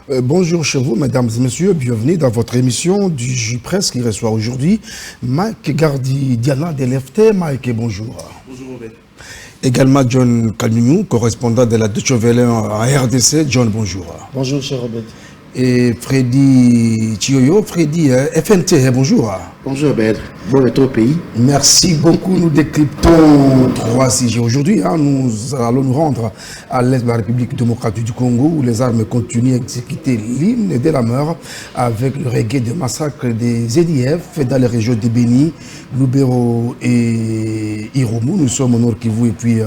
Bonjour chez vous, mesdames et messieurs, bienvenue dans votre émission du J-Presse qui reçoit aujourd'hui Mike Gardi, Diana Delefte. Mike, bonjour. Bonjour Robert. Également John Kaluniou, correspondant de la Deutsche Welle en RDC. John, bonjour. Bonjour cher Robert. Et Freddy Chioyo, Freddy FNT, bonjour. Bonjour Robert, bon retour au pays. Merci beaucoup. Nous décryptons 3 sujets aujourd'hui. Nous allons nous rendre à l'est de la République démocratique du Congo où les armes continuent à exécuter l'hymne de la mort avec le reggae de massacre des ZDF dans les régions de Béni, Lubero et Irumu. Nous sommes au Nord Kivu et puis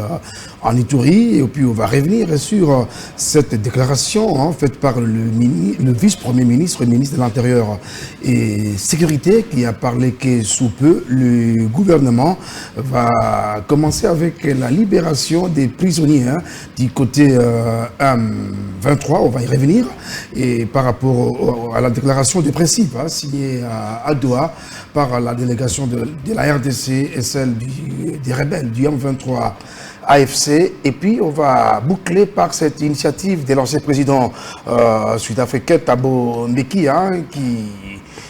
en Ituri. Et puis on va revenir sur cette déclaration faite par le vice-premier ministre, le ministre de l'Intérieur et Sécurité qui a parlé que sous peu, le gouvernement va commencer avec la libération des prisonniers du côté M23, on va y revenir, et par rapport à la déclaration de principe signée à Doha par la délégation de la RDC et celle des rebelles du M23 AFC, et puis on va boucler par cette initiative de l'ancien président sud-africain Thabo Mbeki qui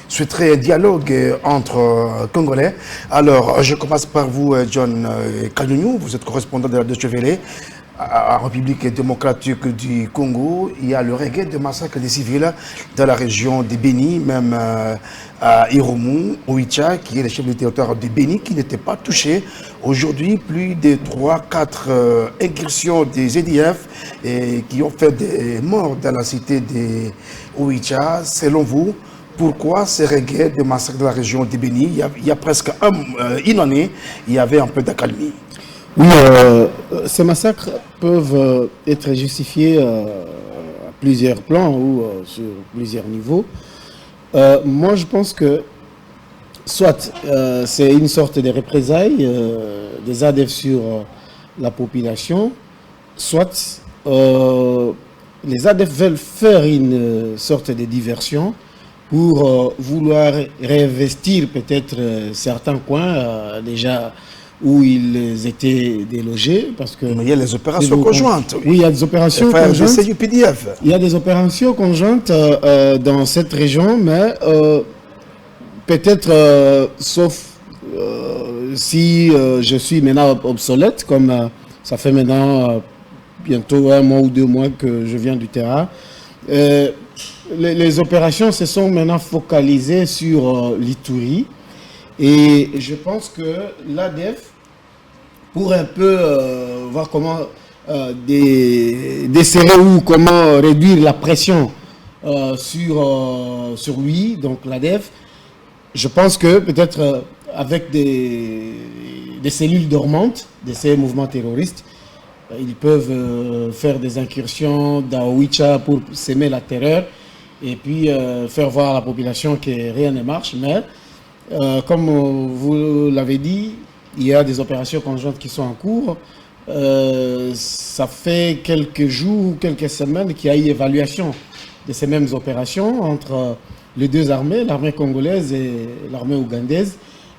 souhaiterait un dialogue entre Congolais. Alors, je commence par vous, John Kaluniou, vous êtes correspondant de la Deutsche Welle en République démocratique du Congo. Il y a le regret de massacre des civils dans la région de Béni, même à Irumu, Oicha, qui est le chef du territoire de Béni, qui n'était pas touché. Aujourd'hui, plus de 3-4 incursions des ZDF et qui ont fait des morts dans la cité de Oicha. Selon vous, pourquoi ces reggae de massacre de la région de Béni, il y a presque une année, il y avait un peu d'accalmie? Oui, ces massacres peuvent être justifiés à plusieurs plans ou sur plusieurs niveaux. Moi, je pense que soit c'est une sorte de représailles des ADF sur la population, soit les ADF veulent faire une sorte de diversion pour vouloir réinvestir peut-être certains coins déjà où ils étaient délogés. Parce que il y a les opérations conjointes. Oui, il y a des opérations conjointes. Du PDF. Il y a des opérations conjointes dans cette région, mais peut-être, sauf si je suis maintenant obsolète, comme ça fait maintenant bientôt 1 mois ou 2 mois que je viens du terrain. Les opérations se sont maintenant focalisées sur l'Ituri et je pense que l'ADF, pour un peu voir comment desserrer ou comment réduire la pression sur lui, donc l'ADF, je pense que peut-être avec des cellules dormantes de ces mouvements terroristes, ils peuvent faire des incursions dans Oicha pour s'aimer la terreur et puis faire voir à la population que rien ne marche. Mais comme vous l'avez dit, il y a des opérations conjointes qui sont en cours. Ça fait quelques jours, quelques semaines qu'il y a eu évaluation de ces mêmes opérations entre les deux armées, l'armée congolaise et l'armée ougandaise.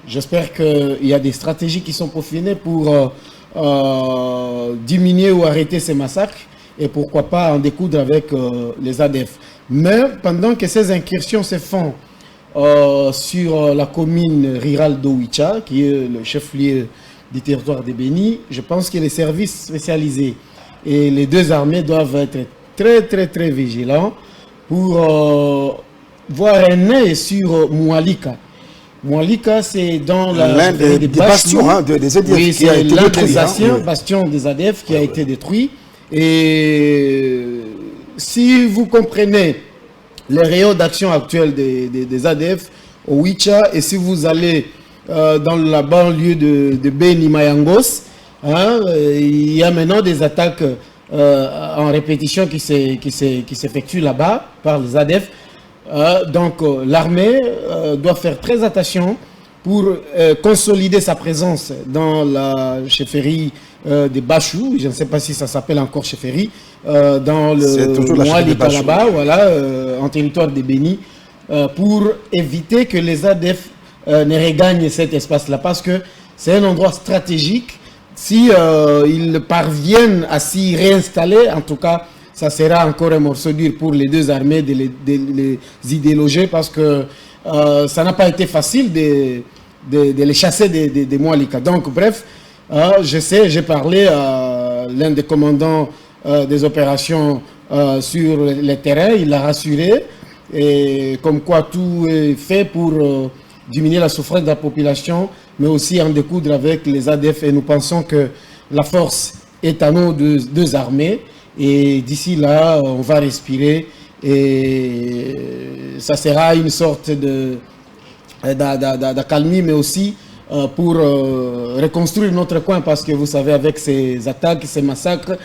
J'espère qu'il y a des stratégies qui sont peaufinées pour diminuer ou arrêter ces massacres et pourquoi pas en découdre avec les ADF. Mais pendant que ces incursions se font sur la commune rurale d'Oicha, qui est le chef-lieu du territoire de Béni, je pense que les services spécialisés et les deux armées doivent être très vigilants pour voir un œil sur Moualika. Moualika, c'est dans l'un des bastions des ADF, oui, qui a été l'un détruit. des anciens bastions des ADF qui a été détruit. Et si vous comprenez les rayons d'action actuels des ADF au Oicha, et si vous allez dans la banlieue de Beni Mayangos, il y a maintenant des attaques en répétition qui s'effectuent là-bas par les ADF. Donc l'armée doit faire très attention pour consolider sa présence dans la chefferie de Bachou, je ne sais pas si ça s'appelle encore chefferie, dans le Moualika là-bas, voilà, en territoire de Béni, pour éviter que les ADF ne regagnent cet espace-là, parce que c'est un endroit stratégique. Si ils parviennent à s'y réinstaller, en tout cas, ça sera encore un morceau dur pour les deux armées de les idéologer parce que ça n'a pas été facile de les chasser des Moualika. Donc, bref, je sais, j'ai parlé à l'un des commandants des opérations sur le terrain, il l'a rassuré, et comme quoi tout est fait pour diminuer la souffrance de la population, mais aussi en découdre avec les ADF. Et nous pensons que la force est à nos deux armées, et d'ici là, on va respirer, et ça sera une sorte d'accalmie, mais aussi pour reconstruire notre coin, parce que vous savez, avec ces attaques, ces massacres,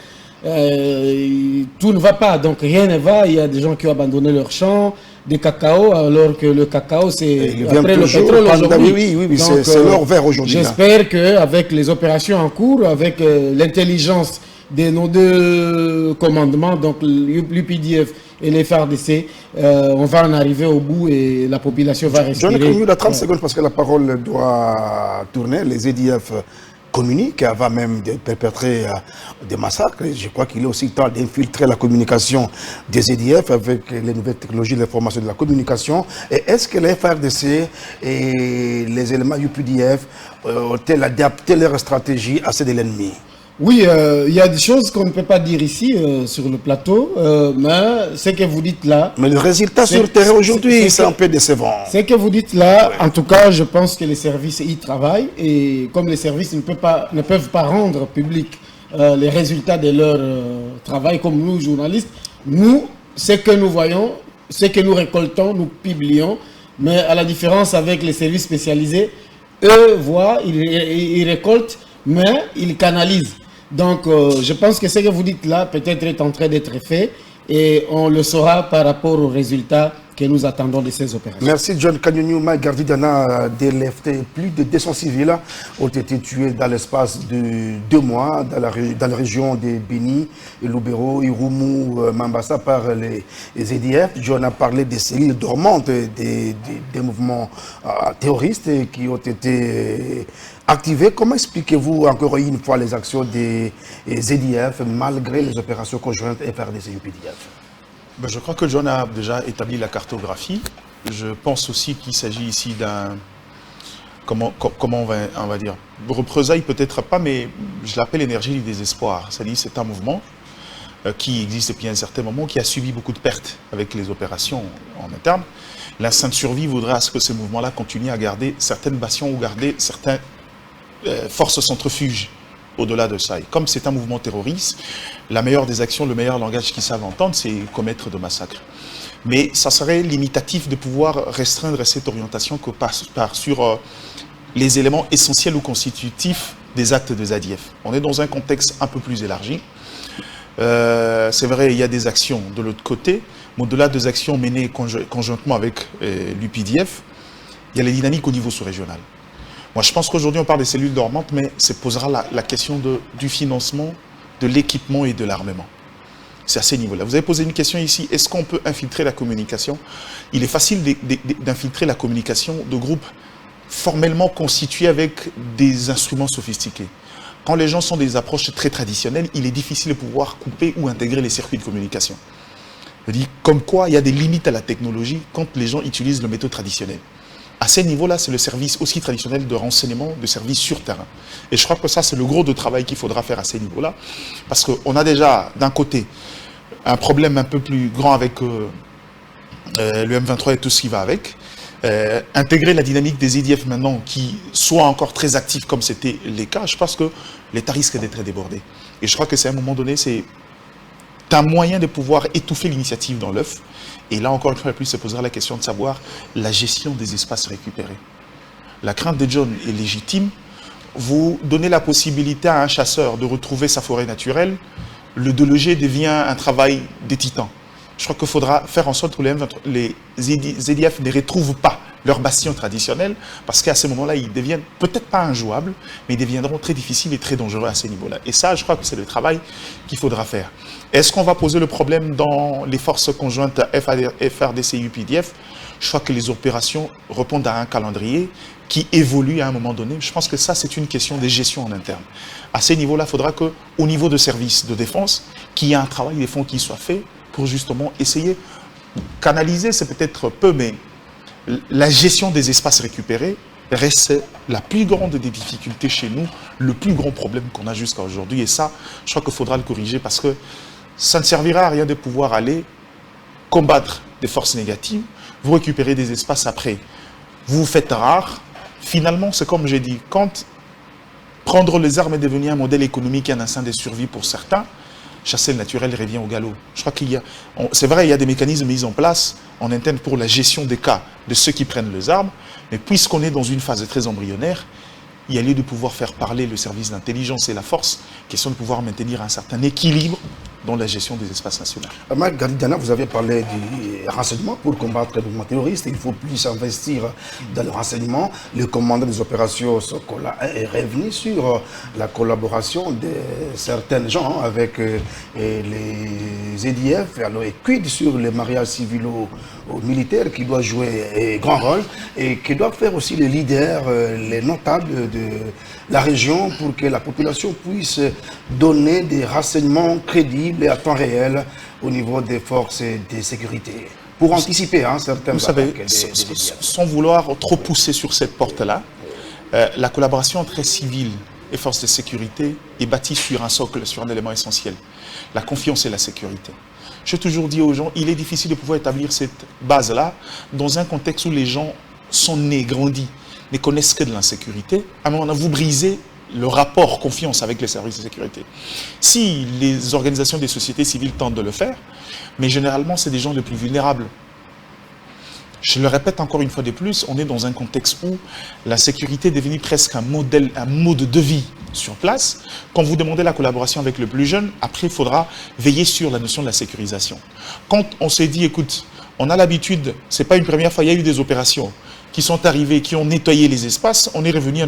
tout ne va pas, donc rien ne va. Il y a des gens qui ont abandonné leur champ, des cacao, alors que le cacao, c'est après le pétrole aujourd'hui. Oui, c'est l'or vert aujourd'hui. J'espère qu'avec les opérations en cours, avec l'intelligence de nos deux commandements, donc l'UPDF et les FARDC, on va en arriver au bout et la population va respirer. J'en ai connu 30 secondes parce que la parole doit tourner. Les EDF communiquent avant même de perpétrer des massacres. Je crois qu'il est aussi temps d'infiltrer la communication des EDF avec les nouvelles technologies de l'information de la communication. Et est-ce que les FARDC et les éléments UPDF ont-ils adapté leur stratégie à celle de l'ennemi? Oui, il y a des choses qu'on ne peut pas dire ici sur le plateau, mais ce que vous dites là... Mais le résultat sur le terrain aujourd'hui, c'est un peu décevant. Ce que vous dites là, en tout cas, je pense que les services y travaillent, et comme les services ne peuvent pas rendre public les résultats de leur travail, comme nous, journalistes, nous, ce que nous voyons, ce que nous récoltons, nous publions, mais à la différence avec les services spécialisés, eux voient, ils récoltent, mais ils canalisent. Donc, je pense que ce que vous dites là, peut-être est en train d'être fait, et on le saura par rapport aux résultats que nous attendons de ces opérations. Merci John Kanyonyuma Gardidana DLFT. Plus de 200 civils ont été tués dans l'espace de 2 mois dans la région de Beni, Lubero, Irumu, Mambasa par les EDF. John a parlé des cellules dormantes des mouvements terroristes qui ont été activés. Comment expliquez-vous encore une fois les actions des EDF malgré les opérations conjointes FARDC et UPDF? Je crois que John a déjà établi la cartographie. Je pense aussi qu'il s'agit ici d'un, comment on va dire, représailles peut-être pas, mais je l'appelle énergie du désespoir. C'est-à-dire c'est un mouvement qui existe depuis un certain moment, qui a subi beaucoup de pertes avec les opérations en interne. L'instinct de survie voudrait à ce que ce mouvement-là continue à garder certaines bastions ou garder certaines forces centrifuges au-delà de ça. Et comme c'est un mouvement terroriste, la meilleure des actions, le meilleur langage qu'ils savent entendre, c'est commettre de massacres. Mais ça serait limitatif de pouvoir restreindre cette orientation que sur les éléments essentiels ou constitutifs des actes de ZADF. On est dans un contexte un peu plus élargi. C'est vrai, il y a des actions de l'autre côté, mais au-delà des actions menées conjointement avec l'UPDF, il y a les dynamiques au niveau sous-régional. Moi, je pense qu'aujourd'hui, on parle des cellules dormantes, mais ça posera la question du financement, de l'équipement et de l'armement. C'est à ces niveaux-là. Vous avez posé une question ici, est-ce qu'on peut infiltrer la communication? Il est facile d'infiltrer la communication de groupes formellement constitués avec des instruments sophistiqués. Quand les gens sont des approches très traditionnelles, il est difficile de pouvoir couper ou intégrer les circuits de communication. Je dis, comme quoi, il y a des limites à la technologie quand les gens utilisent le méthode traditionnel. À ces niveaux-là, c'est le service aussi traditionnel de renseignement, de service sur terrain. Et je crois que ça, c'est le gros de travail qu'il faudra faire à ces niveaux-là. Parce qu'on a déjà, d'un côté, un problème un peu plus grand avec le M23 et tout ce qui va avec. Intégrer la dynamique des EDF maintenant, qui soit encore très actifs comme c'était les cas, je pense que l'État risque d'être débordé. Et je crois que c'est à un moment donné, c'est un moyen de pouvoir étouffer l'initiative dans l'œuf. Et là, encore une fois, plus se posera la question de savoir la gestion des espaces récupérés. La crainte de John est légitime. Vous donnez la possibilité à un chasseur de retrouver sa forêt naturelle. Le déloger devient un travail des titans. Je crois qu'il faudra faire en sorte que les EDF ne retrouvent pas leur bastion traditionnel, parce qu'à ce moment-là, ils deviennent peut-être pas injouables, mais ils deviendront très difficiles et très dangereux à ces niveaux-là. Et ça, je crois que c'est le travail qu'il faudra faire. Est-ce qu'on va poser le problème dans les forces conjointes FARDC et UPDF? Je crois que les opérations répondent à un calendrier qui évolue à un moment donné. Je pense que ça, c'est une question de gestion en interne. À ce niveau-là, il faudra qu'au niveau de services de défense, qu'il y ait un travail des fonds qui soit fait pour justement essayer, canaliser, c'est peut-être peu, mais la gestion des espaces récupérés reste la plus grande des difficultés chez nous, le plus grand problème qu'on a jusqu'à aujourd'hui. Et ça, je crois qu'il faudra le corriger parce que ça ne servira à rien de pouvoir aller combattre des forces négatives, vous récupérez des espaces après, vous vous faites rare. Finalement, c'est comme j'ai dit, quand prendre les armes est devenu un modèle économique et un instinct de survie pour certains, chasser le naturel revient au galop. Je crois qu'il y a, c'est vrai, il y a des mécanismes mis en place en interne pour la gestion des cas de ceux qui prennent les armes, mais puisqu'on est dans une phase très embryonnaire, il y a lieu de pouvoir faire parler le service d'intelligence et la force, question de pouvoir maintenir un certain équilibre dans la gestion des espaces nationaux. Marc Garidjana, vous avez parlé du renseignement pour combattre le mouvement terroriste. Il faut plus investir dans le renseignement. Le commandant des opérations Sokola est revenu sur la collaboration de certains gens avec les EDF. Alors, et quid sur les mariages civilo-militaires qui doivent jouer un grand rôle et qui doivent faire aussi les leaders, les notables de la région pour que la population puisse donner des renseignements crédibles et à temps réel au niveau des forces de sécurité. Pour anticiper certains... Vous savez, sans vouloir trop pousser sur cette porte-là, la collaboration entre civils et forces de sécurité est bâtie sur un socle, sur un élément essentiel. La confiance et la sécurité. J'ai toujours dit aux gens, il est difficile de pouvoir établir cette base-là dans un contexte où les gens sont nés, grandis, ne connaissent que de l'insécurité. À un moment donné, vous brisez le rapport confiance avec les services de sécurité. Si les organisations des sociétés civiles tentent de le faire, mais généralement, c'est des gens les plus vulnérables. Je le répète encore une fois de plus, on est dans un contexte où la sécurité est devenue presque un modèle, un mode de vie sur place. Quand vous demandez la collaboration avec le plus jeune, après, il faudra veiller sur la notion de la sécurisation. Quand on s'est dit, écoute, on a l'habitude, c'est pas une première fois, il y a eu des opérations qui sont arrivés, qui ont nettoyé les espaces, on est revenu à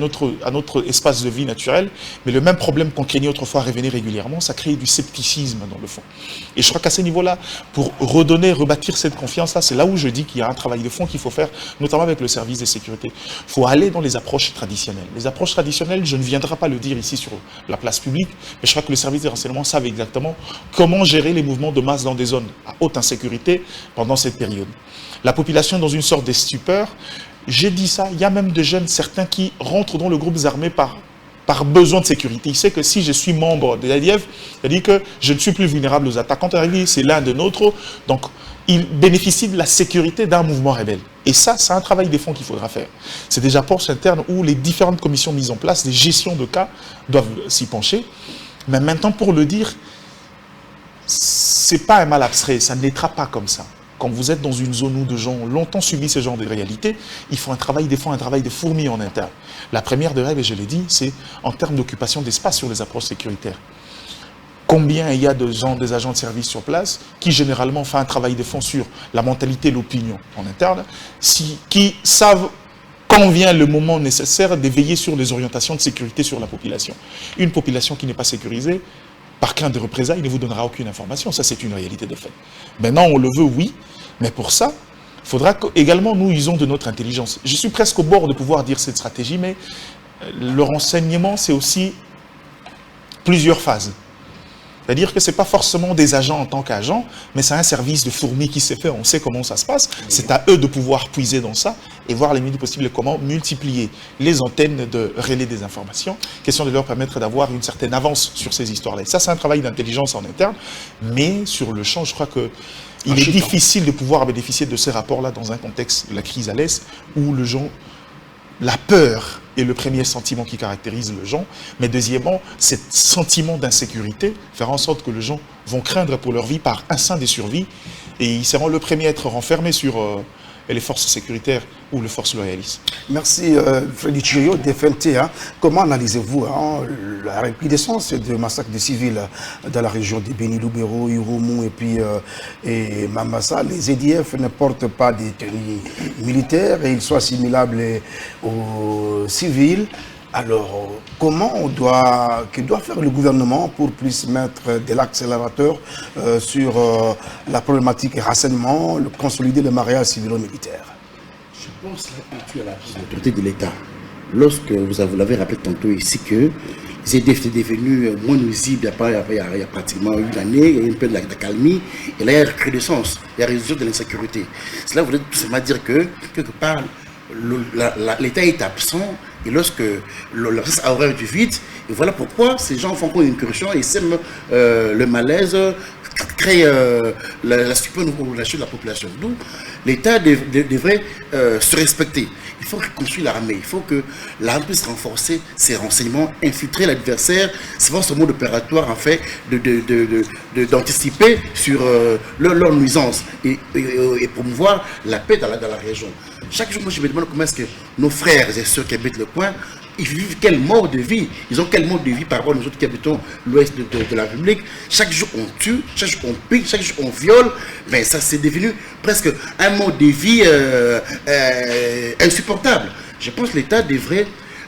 notre espace de vie naturel, mais le même problème qu'on craignait autrefois revenait régulièrement, ça crée du scepticisme dans le fond. Et je crois qu'à ce niveau-là, pour redonner, rebâtir cette confiance-là, c'est là où je dis qu'il y a un travail de fond qu'il faut faire, notamment avec le service de sécurité. Il faut aller dans les approches traditionnelles. Les approches traditionnelles, je ne viendrai pas le dire ici sur la place publique, mais je crois que le service des renseignements savent exactement comment gérer les mouvements de masse dans des zones à haute insécurité pendant cette période. La population dans une sorte de stupeur. J'ai dit ça, il y a même de jeunes, certains qui rentrent dans le groupe armé par besoin de sécurité. Il sait que si je suis membre de l'ADF, c'est-à-dire que je ne suis plus vulnérable aux attaques. Quand on arrive, c'est l'un de nôtres. Donc, il bénéficie de la sécurité d'un mouvement rebelle. Et ça, c'est un travail des fonds qu'il faudra faire. C'est des approches internes où les différentes commissions mises en place, les gestions de cas, doivent s'y pencher. Mais maintenant, pour le dire, c'est pas un mal abstrait, ça ne l'être pas comme ça. Quand vous êtes dans une zone où de gens ont longtemps subi ce genre de réalité, il faut un travail de fourmi en interne. La première de règle, et je l'ai dit, c'est en termes d'occupation d'espace sur les approches sécuritaires. Combien il y a de gens, des agents de service sur place, qui généralement font un travail de fond sur la mentalité, l'opinion en interne, qui savent quand vient le moment nécessaire de veiller sur les orientations de sécurité sur la population. Une population qui n'est pas sécurisée, par crainte de représailles, ne vous donnera aucune information. Ça, c'est une réalité de fait. Maintenant, on le veut, oui, mais pour ça, il faudra également nous usons de notre intelligence. Je suis presque au bord de pouvoir dire cette stratégie, mais le renseignement, c'est aussi plusieurs phases. C'est-à-dire que ce n'est pas forcément des agents en tant qu'agents, mais c'est un service de fourmi qui s'est fait, on sait comment ça se passe. C'est à eux de pouvoir puiser dans ça et voir les minutes possibles comment multiplier les antennes de relais des informations, question de leur permettre d'avoir une certaine avance sur ces histoires-là. Et ça, c'est un travail d'intelligence en interne, mais sur le champ, je crois qu'il est difficile de pouvoir bénéficier de ces rapports-là dans un contexte de la crise à l'Est où le gens... La peur est le premier sentiment qui caractérise le gens, mais deuxièmement, ce sentiment d'insécurité fera en sorte que les gens vont craindre pour leur vie par instinct de survie et ils seront le premier à être renfermés sur les forces sécuritaires ou les forces loyalistes. Merci Freddy Chirio, DFNT. Comment analysez-vous la recrudescence de massacres de civils dans la région de Beni, Lubero, Irumu et puis et Mambasa? Les EDF ne portent pas des tenues militaires et ils sont assimilables aux civils. Alors, que doit faire le gouvernement pour plus mettre de l'accélérateur sur la problématique renseignement, consolider le mariage civilo-militaire? pense là à la prise de l'autorité de l'État. Lorsque vous l'avez rappelé tantôt ici que ZDF est devenu moins nuisible il y a pratiquement une année, il y a un peu de la calmie, et là il y a une recrudescence, il y a résolution de l'insécurité. Cela voudrait tout simplement dire que, quelque part, l'État est absent, et lorsque l'absence aurait du vide, et voilà pourquoi ces gens font une incursion et sèment le malaise, créent la stupéfaction de la population. D'où l'État devrait se respecter. Il faut reconstruire l'armée, il faut que l'armée puisse renforcer ses renseignements, infiltrer l'adversaire, c'est voir ce mode opératoire en fait d'anticiper sur leur nuisance et promouvoir la paix dans la région. Chaque jour, moi je me demande comment est-ce que nos frères et sœurs qui habitent le coin, ils vivent quel mode de vie, ils ont quel mode de vie par rapport à nous autres qui habitons l'ouest de la République. Chaque jour on tue, chaque jour on pique, chaque jour on viole, mais ça c'est devenu presque un mode de vie insupportable. Je pense que l'État devrait,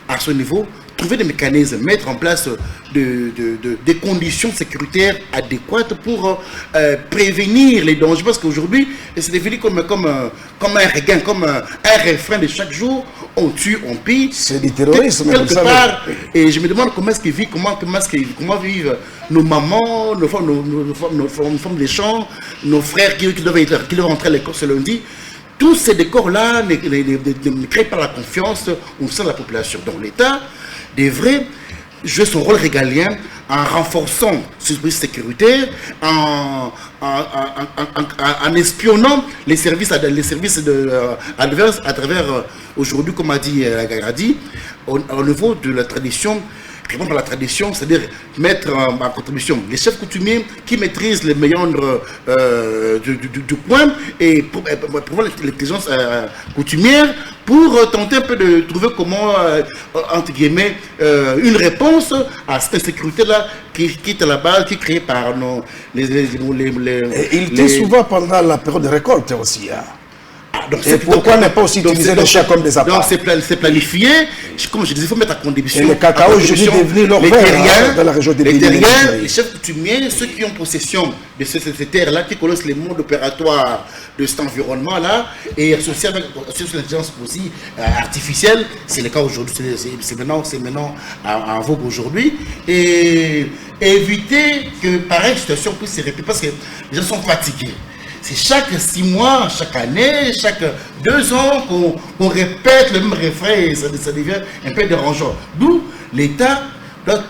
à ce niveau, trouver des mécanismes, mettre en place des conditions sécuritaires adéquates pour prévenir les dangers. Parce qu'aujourd'hui, c'est devenu comme un regain, comme un refrain de chaque jour. On tue, on pille. C'est du terrorisme, quelque part. Et je me demande comment est-ce qu'ils vivent, comment vivent nos mamans, nos femmes des champs, nos frères qui doivent rentrer à l'école ce lundi. Tous ces décors-là ne créent pas la confiance au sein de la population. Donc l'État devrait jouer son rôle régalien en renforçant ce service sécuritaire, en espionnant les services adverses à travers, aujourd'hui, comme a dit Garadi, au niveau de la tradition. Répondre à la tradition, c'est-à-dire mettre en contribution les chefs coutumiers qui maîtrisent les méandres du coin et pour l'intelligence coutumière pour tenter un peu de trouver comment, entre guillemets, une réponse à cette insécurité-là qui est à la base, qui est créée par il dit souvent pendant la période de récolte aussi. Hein. Et pourquoi ne pas aussi utiliser les chats comme des appareils? Donc c'est planifié. Comme je disais, il faut mettre à contribution. Et le cacao aujourd'hui est devenu leur vert dans la région des les terriens, les chefs coutumiers, ceux qui ont possession de ces terres-là, qui connaissent les modes opératoires de cet environnement-là, et associé avec l'intelligence aussi artificielle, c'est le cas aujourd'hui, c'est maintenant en vogue aujourd'hui, et éviter que pareille situation puisse se répéter, parce que les gens sont fatigués. C'est chaque 6 mois, chaque année, chaque 2 ans qu'on répète le même refrain et ça devient un peu dérangeant. D'où l'État doit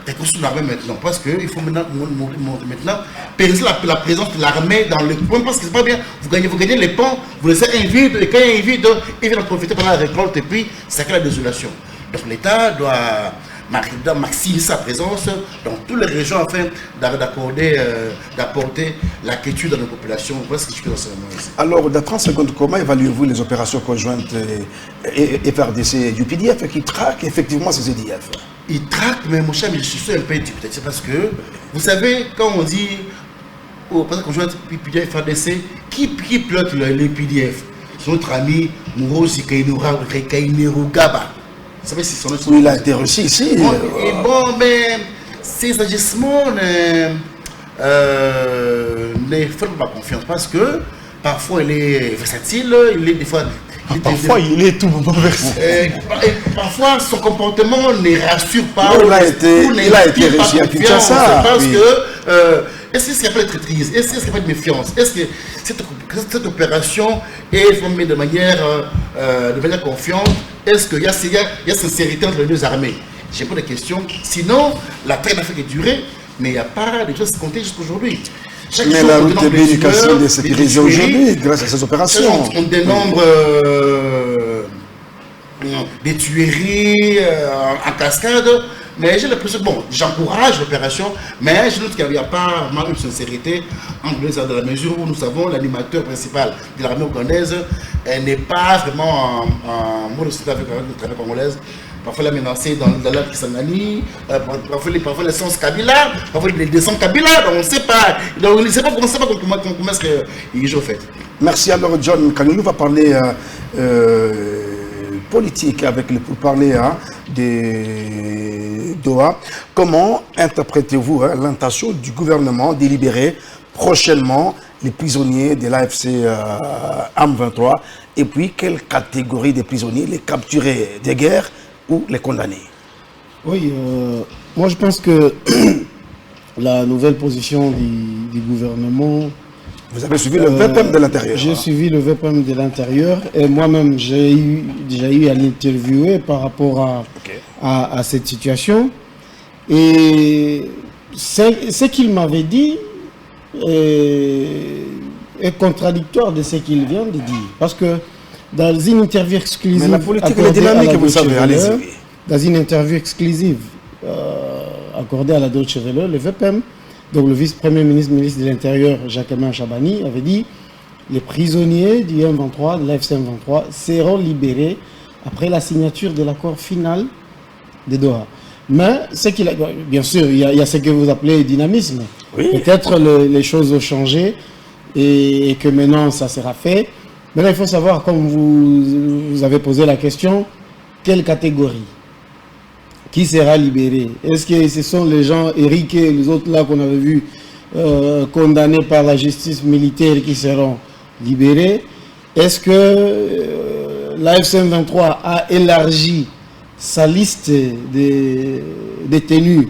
reconstruire l'armée maintenant. Parce qu'il faut maintenant pérenniser la présence de l'armée dans le coin. Parce que c'est pas bien, vous gagnez les ponts, vous laissez un vide, et quand il y a un vide, il vient en profiter pendant la récolte et puis ça crée la désolation. Donc l'État doit maximiser sa présence dans toutes les régions afin d'apporter la quiétude dans nos populations. Voilà ce que je peux dans ce moment ici. Alors, dans 30 secondes, comment évaluez-vous les opérations conjointes FRDC UPDF qui traquent effectivement ces EDF? Ils traquent, mais mon cher, mais je suis un peu peut-être. C'est parce que, vous savez, quand on dit opération conjointe UPDF FRDC, qui pilote les UPDF? C'est notre ami Mourosi Kainerugaba. Vous savez, c'est son autre. Il a été reçu ici. Mais ces agissements ne font pas confiance parce que parfois il est versatile, il est des fois. Parfois il est tout moment versatile. Parfois son comportement ne rassure pas. Il a été reçu à Kinshasa. Parce que est-ce que c'est pas de traîtrise? Est-ce que c'est pas de méfiance? Est-ce que cette opération est formée de manière confiante? Est-ce qu'il y a sincérité entre les deux armées? J'ai pas de questions. Sinon, la traîne n'a fait que durer, mais il n'y a pas de choses comptées jusqu'aujourd'hui. Mais la route de l'éducation est sécurisée aujourd'hui grâce à ces opérations. On dénombre des tueries en cascade. Mais j'ai l'impression que, bon, j'encourage l'opération, mais je note qu'il n'y a pas vraiment une sincérité entre les armes, dans la mesure où nous savons l'animateur principal de l'armée ougandaise n'est pas vraiment en mode hostile avec l'armée congolaise. Parfois il est menacé dans l'art Kisangani, parfois l'essence Kabila, parfois il descend Kabila, donc on ne sait pas. Donc on ne sait pas comment est-ce qu'il joue au fait. Merci. Alors John Kanyolu va parler politique pour parler de Doha. Comment interprétez-vous l'intention du gouvernement de libérer prochainement les prisonniers de l'AFC AM23 et puis quelle catégorie de prisonniers, les capturés de guerre ou les condamnés? Oui, moi je pense que la nouvelle position du gouvernement... Vous avez suivi le VPM de l'intérieur? J'ai suivi le VPM de l'intérieur et moi-même j'ai déjà eu à l'interviewer par rapport à cette situation. Et ce qu'il m'avait dit est contradictoire de ce qu'il vient de dire. Parce que dans une interview exclusive... Mais la politique est dynamique, vous savez, allez-y. Dans une interview exclusive accordée à la Deutsche Welle, le VPM, donc le vice-premier ministre de l'Intérieur, Jacquemin Chabani, avait dit les prisonniers du M23, de l'AFC M23, seront libérés après la signature de l'accord final de Doha. Mais ce qu'il a, bien sûr, il y a ce que vous appelez dynamisme. Oui. Peut-être les choses ont changé et que maintenant ça sera fait. Maintenant, il faut savoir, comme vous avez posé la question, quelle catégorie? Qui sera libéré? Est-ce que ce sont les gens Eric et les autres là qu'on avait vus condamnés par la justice militaire qui seront libérés? Est-ce que l'AFC M23 a élargi sa liste des détenus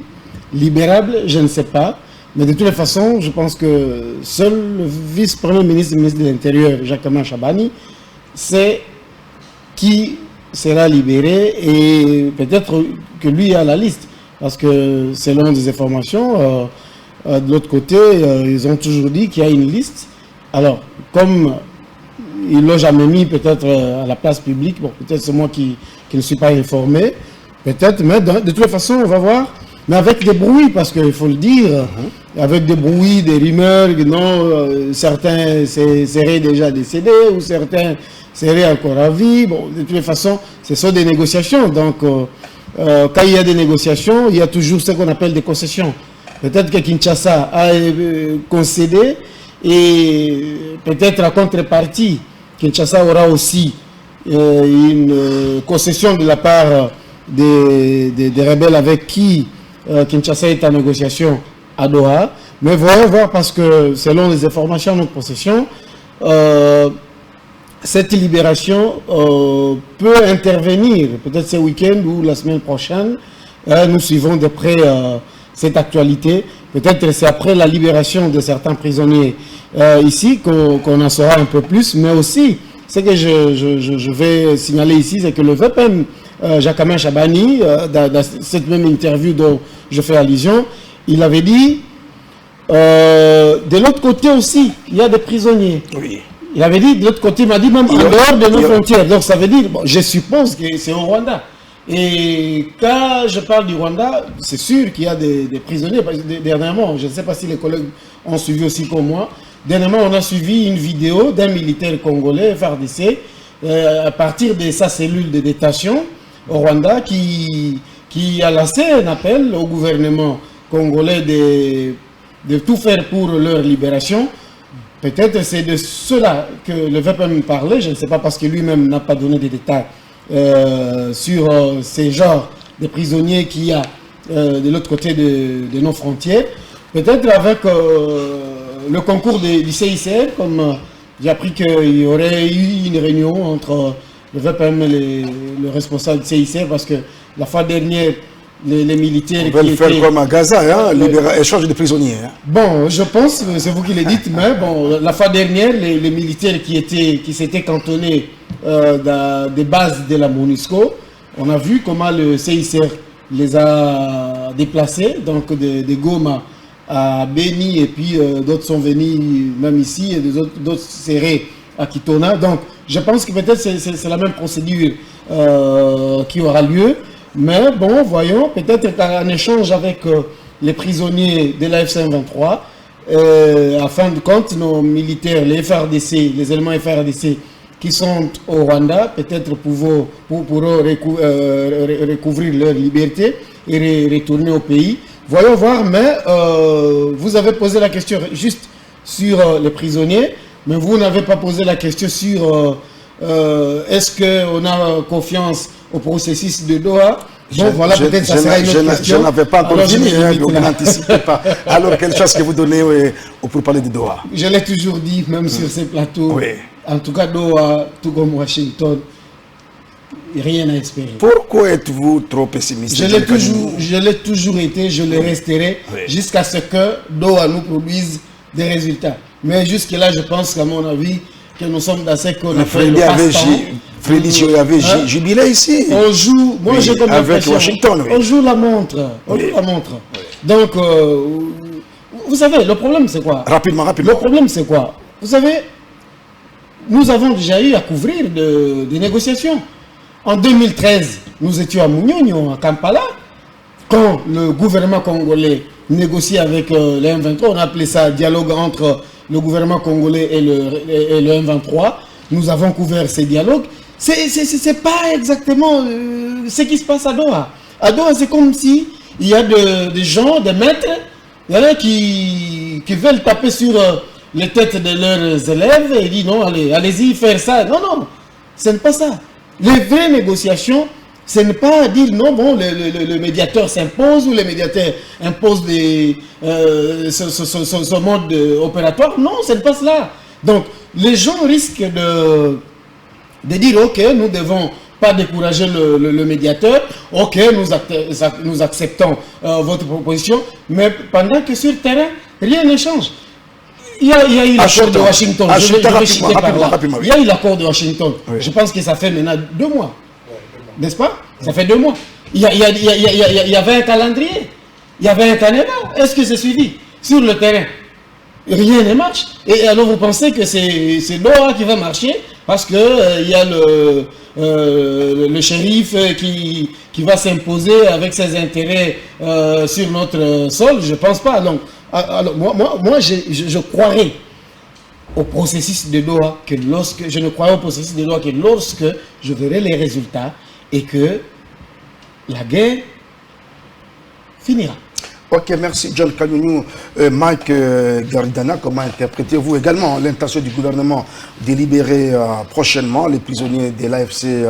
libérables? Je ne sais pas. Mais de toutes les façons, je pense que seul le vice-premier ministre de l'Intérieur, Jacquemin Chabani, sait qui sera libéré et peut-être que lui a la liste. Parce que selon des informations, de l'autre côté, ils ont toujours dit qu'il y a une liste. Alors, comme ils ne l'ont jamais mis peut-être à la place publique, bon, peut-être c'est moi qui ne suis pas informé, peut-être, mais de toutes les façons, on va voir. Mais avec des bruits, parce qu'il faut le dire, avec des bruits, des rumeurs, non, certains seraient déjà décédés ou certains seraient encore à vie. Bon, de toutes les façons, ce sont des négociations. Donc, quand il y a des négociations, il y a toujours ce qu'on appelle des concessions. Peut-être que Kinshasa a concédé et peut-être à contrepartie, Kinshasa aura aussi une concession de la part des rebelles avec qui Kinshasa est en négociation à Doha. Mais voyons voir, parce que selon les informations en notre possession, cette libération peut intervenir peut-être ce week-end ou la semaine prochaine. Nous suivons de près cette actualité. Peut-être c'est après la libération de certains prisonniers ici qu'on en saura un peu plus. Mais aussi, ce que je vais signaler ici, c'est que le VPM Jacquemin Chabani, dans cette même interview dont je fais allusion, il avait dit de l'autre côté aussi, il y a des prisonniers. Oui. Il avait dit de l'autre côté, il m'a dit même en dehors de nos frontières. Donc ça veut dire, bon, je suppose que c'est au Rwanda. Et quand je parle du Rwanda, c'est sûr qu'il y a des prisonniers. Dernièrement, je ne sais pas si les collègues ont suivi aussi comme moi, dernièrement on a suivi une vidéo d'un militaire congolais, FARDC, à partir de sa cellule de détention au Rwanda, qui a lancé un appel au gouvernement congolais de tout faire pour leur libération. Peut-être c'est de cela que le VPM parlait, je ne sais pas, parce que lui-même n'a pas donné de détails sur ces genres de prisonniers qu'il y a de l'autre côté de nos frontières. Peut-être avec le concours du CICR, comme j'ai appris qu'il y aurait eu une réunion entre le VPM et le responsable du CICR, parce que la fois dernière, les militaires... On va le faire comme à Gaza, hein, échange de prisonniers. Hein. Bon, je pense, c'est vous qui le dites, mais bon, la fois dernière, les militaires qui s'étaient cantonnés dans des bases de la MONUSCO, on a vu comment le CICR les a déplacés, donc de Goma à Beni, et puis d'autres sont venus même ici, et d'autres seraient à Kitona. Donc, je pense que peut-être c'est la même procédure qui aura lieu. Mais bon, voyons, peut-être en échange avec les prisonniers de l'AFC M23, à fin de compte, nos militaires, les FRDC, les éléments FRDC qui sont au Rwanda, peut-être pourront recouvrir leur liberté et retourner au pays. Voyons voir, mais vous avez posé la question juste sur les prisonniers, mais vous n'avez pas posé la question sur Est-ce qu'on a confiance au processus de Doha? Bon, voilà, peut-être ça sera une autre question. Je n'avais pas encore fini, donc n'anticipez pas. Alors, quelle chance que vous donnez pour parler de Doha? Je l'ai toujours dit, même sur ces plateaux. Oui. En tout cas, Doha, tout comme Washington, rien à espérer. Pourquoi êtes-vous trop pessimiste? Je l'ai toujours été, je le resterai, jusqu'à ce que Doha nous produise des résultats. Mais jusque-là, je pense qu'à mon avis, que nous sommes dans ce qu'on appelle le passe-temps. Frédéric avait jubilé ici. On joue, moi j'ai comme avec l'impression, Washington, on joue la montre. On joue la montre. Donc, vous savez, le problème c'est quoi? Rapidement. Le problème c'est quoi? Vous savez, nous avons déjà eu à couvrir des négociations. En 2013, nous étions à Mouniogno, à Kampala, quand le gouvernement congolais négociait avec le M23, on appelait ça dialogue entre le gouvernement congolais et le M23. Nous avons couvert ces dialogues. C'est pas exactement ce qui se passe à Doha. À Doha, c'est comme si il y a des gens, des maîtres, qui veulent taper sur les têtes de leurs élèves et disent non, allez-y faire ça. Non, ce n'est pas ça. Les vraies négociations, ce n'est pas dire non, bon, le médiateur s'impose ou le médiateur impose ce mode opératoire. Non, ce n'est pas cela. Donc, les gens risquent de dire, ok, nous ne devons pas décourager le médiateur, ok, nous acceptons votre proposition, mais pendant que sur le terrain, rien ne change. Il y a eu l'accord de Washington. Il y a eu l'accord de Washington. Oui. Je pense que ça fait maintenant 2 mois. N'est-ce pas? Ça fait 2 mois. Il y avait un calendrier. Il y avait un canevas. Est-ce que c'est suivi? Sur le terrain, rien ne marche. Et alors vous pensez que c'est Doha qui va marcher parce que il y a le shérif qui va s'imposer avec ses intérêts sur notre sol? Je ne pense pas. Donc, alors moi je croirais au processus de Doha que lorsque je verrai les résultats et que la guerre finira. Ok, merci John Kanyunou. Mike Garidana, comment interprétez-vous également l'intention du gouvernement de libérer prochainement les prisonniers de l'AFC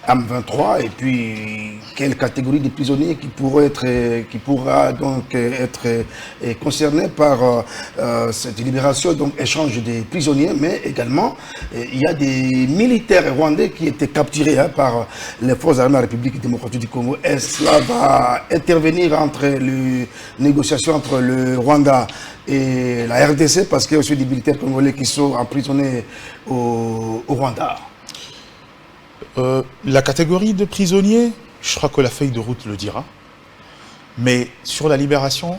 M23 et puis quelle catégorie de prisonniers qui pourra donc être concernés par cette libération, donc échange des prisonniers, mais également il y a des militaires rwandais qui étaient capturés par les forces armées de la République démocratique du Congo. Est-ce que cela va intervenir entre les négociations entre le Rwanda et la RDC, parce qu'il y a aussi des militaires congolais qui sont emprisonnés au Rwanda? La catégorie de prisonniers, je crois que la feuille de route le dira. Mais sur la libération,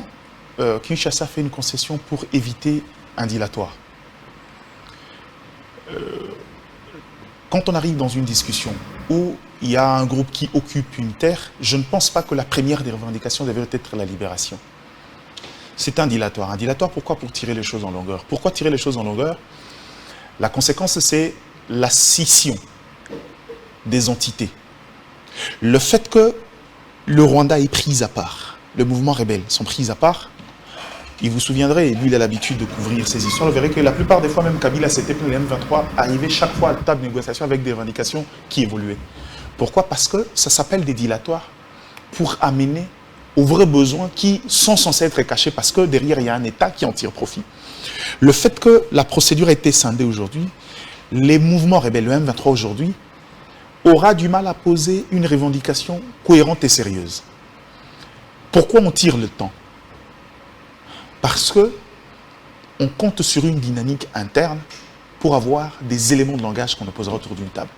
Kinshasa fait une concession pour éviter un dilatoire. Quand on arrive dans une discussion où il y a un groupe qui occupe une terre, je ne pense pas que la première des revendications devrait être la libération. C'est un dilatoire. Un dilatoire, pourquoi? Pour tirer les choses en longueur. Pourquoi tirer les choses en longueur? La conséquence, c'est la scission des entités. Le fait que le Rwanda est pris à part, le mouvement rebelle sont pris à part, il vous souviendrez, lui il a l'habitude de couvrir ces histoires, vous verrez que la plupart des fois, même Kabila, c'était le M23, arrivait chaque fois à la table de négociation avec des revendications qui évoluaient. Pourquoi? Parce que ça s'appelle des dilatoires pour amener aux vrais besoins qui sont censés être cachés parce que derrière, il y a un État qui en tire profit. Le fait que la procédure a été scindée aujourd'hui, les mouvements rebelles, le M23 aujourd'hui, aura du mal à poser une revendication cohérente et sérieuse. Pourquoi on tire le temps? Parce que on compte sur une dynamique interne pour avoir des éléments de langage qu'on posera autour d'une table.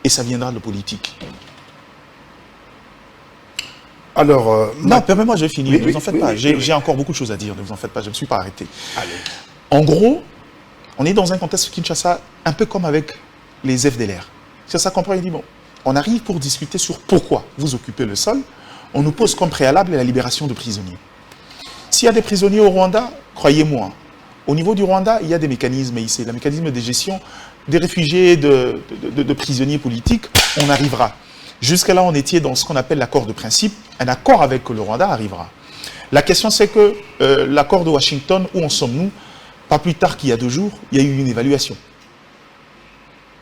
Et ça viendra de politique. Alors, non, permettez-moi, je vais finir. Oui, ne vous en faites pas. J'ai encore beaucoup de choses à dire. Ne vous en faites pas. Je ne me suis pas arrêté. Allez. En gros, on est dans un contexte Kinshasa un peu comme avec les FDLR. Kinshasa comprend, il dit bon, on arrive pour discuter sur pourquoi vous occupez le sol. On nous pose comme préalable la libération de prisonniers. S'il y a des prisonniers au Rwanda, croyez-moi, au niveau du Rwanda, il y a des mécanismes ici, le mécanisme de gestion des réfugiés, de prisonniers politiques, on arrivera. Jusqu'à là, on était dans ce qu'on appelle l'accord de principe. Un accord avec le Rwanda arrivera. La question, c'est que l'accord de Washington, où en sommes-nous? Pas plus tard qu'il y a 2 jours, il y a eu une évaluation.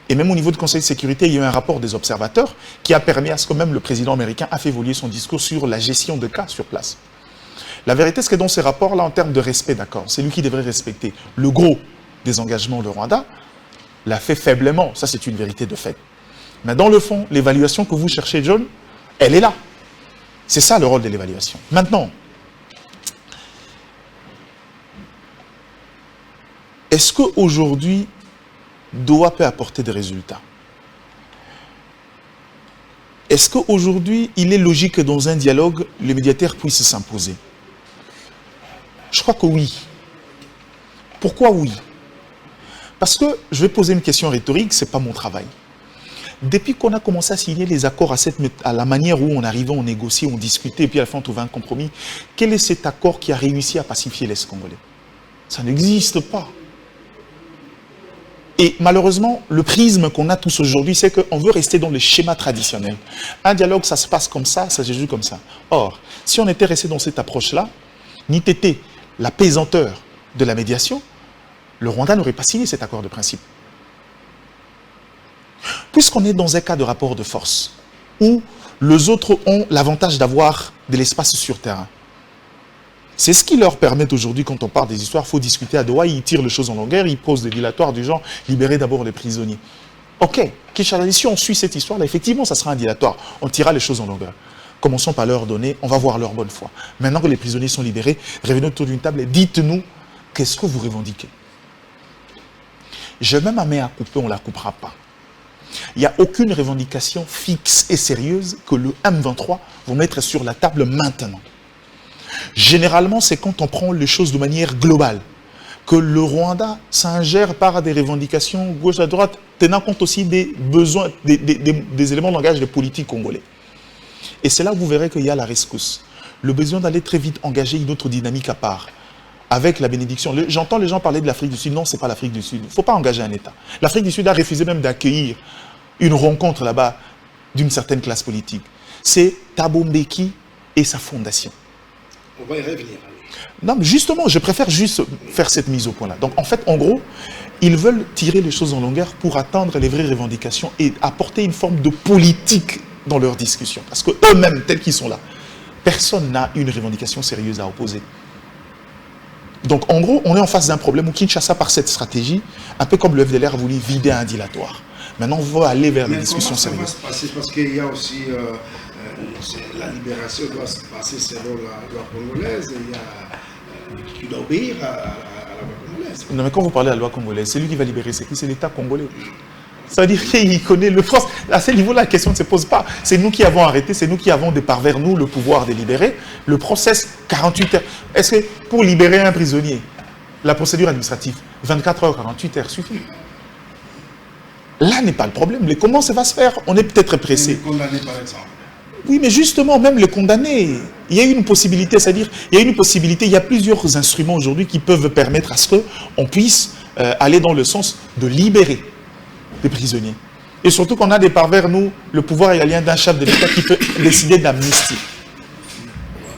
Et même au niveau du Conseil de sécurité, il y a eu un rapport des observateurs qui a permis à ce que même le président américain a fait évoluer son discours sur la gestion de cas sur place. La vérité, c'est que dans ces rapports-là, en termes de respect d'accord, c'est lui qui devrait respecter le gros des engagements de Rwanda, l'a fait faiblement. Ça, c'est une vérité de fait. Mais dans le fond, l'évaluation que vous cherchez, John, elle est là. C'est ça le rôle de l'évaluation. Maintenant, est-ce qu'aujourd'hui, Doha peut apporter des résultats? Est-ce qu'aujourd'hui, il est logique que dans un dialogue, le médiateur puisse s'imposer? Je crois que oui. Pourquoi oui? Parce que, je vais poser une question rhétorique, ce n'est pas mon travail. Depuis qu'on a commencé à signer les accords à la manière où on arrivait, on négociait, on discutait, et puis à la fin on trouvait un compromis, quel est cet accord qui a réussi à pacifier l'Est congolais? Ça n'existe pas. Et malheureusement, le prisme qu'on a tous aujourd'hui, c'est qu'on veut rester dans le schéma traditionnel. Un dialogue, ça se passe comme ça se joue comme ça. Or, si on était resté dans cette approche-là, ni t'était la pesanteur de la médiation, le Rwanda n'aurait pas signé cet accord de principe. Puisqu'on est dans un cas de rapport de force, où les autres ont l'avantage d'avoir de l'espace sur terrain, c'est ce qui leur permet aujourd'hui, quand on parle des histoires, il faut discuter à Doha, ils tirent les choses en longueur, ils posent des dilatoires du genre, libérer d'abord les prisonniers. Ok, Kinshasa, si on suit cette histoire-là, effectivement, ça sera un dilatoire, on tirera les choses en longueur. Commençons par leur donner, on va voir leur bonne foi. Maintenant que les prisonniers sont libérés, revenez autour d'une table et dites-nous, qu'est-ce que vous revendiquez? Je mets ma main à couper, on ne la coupera pas. Il n'y a aucune revendication fixe et sérieuse que le M23 va mettre sur la table maintenant. Généralement, c'est quand on prend les choses de manière globale, que le Rwanda s'ingère par des revendications gauche à droite, tenant compte aussi des besoins, des éléments de langage des politiques congolais. Et c'est là que vous verrez qu'il y a la rescousse. Le besoin d'aller très vite engager une autre dynamique à part, avec la bénédiction. J'entends les gens parler de l'Afrique du Sud. Non, ce n'est pas l'Afrique du Sud. Il ne faut pas engager un État. L'Afrique du Sud a refusé même d'accueillir une rencontre là-bas d'une certaine classe politique. C'est Thabo Mbeki et sa fondation. On va y revenir. Non, mais justement, je préfère juste faire cette mise au point-là. Donc, en fait, en gros, ils veulent tirer les choses en longueur pour atteindre les vraies revendications et apporter une forme de politique dans leurs discussions. Parce qu'eux-mêmes, tels qu'ils sont là, personne n'a une revendication sérieuse à opposer. Donc, en gros, on est en face d'un problème où Kinshasa, par cette stratégie, un peu comme le FDLR a voulu vider un dilatoire. Maintenant, on va aller vers des discussions sérieuses. Mais comment ça va se passer? Parce qu'il y a aussi... la libération doit se passer selon la loi congolaise. Tu dois obéir à la loi congolaise. Non, mais quand vous parlez de la loi congolaise, c'est lui qui va libérer. C'est qui? C'est l'État congolais. Ça veut dire qu'il connaît le France. À ce niveau-là, la question ne se pose pas. C'est nous qui avons arrêté, c'est nous qui avons de par vers nous le pouvoir de libérer. Le process, 48 heures. Est-ce que pour libérer un prisonnier, la procédure administrative, 24 heures, 48 heures suffit? Là n'est pas le problème. Comment ça va se faire? On est peut-être pressé. Les condamnés, par exemple. Oui, mais justement, même les condamnés, il y a une possibilité, c'est-à-dire, il y a plusieurs instruments aujourd'hui qui peuvent permettre à ce qu'on puisse aller dans le sens de libérer les prisonniers. Et surtout qu'on a des par vers nous, le pouvoir égalien d'un chef de l'État qui peut décider d'amnistie.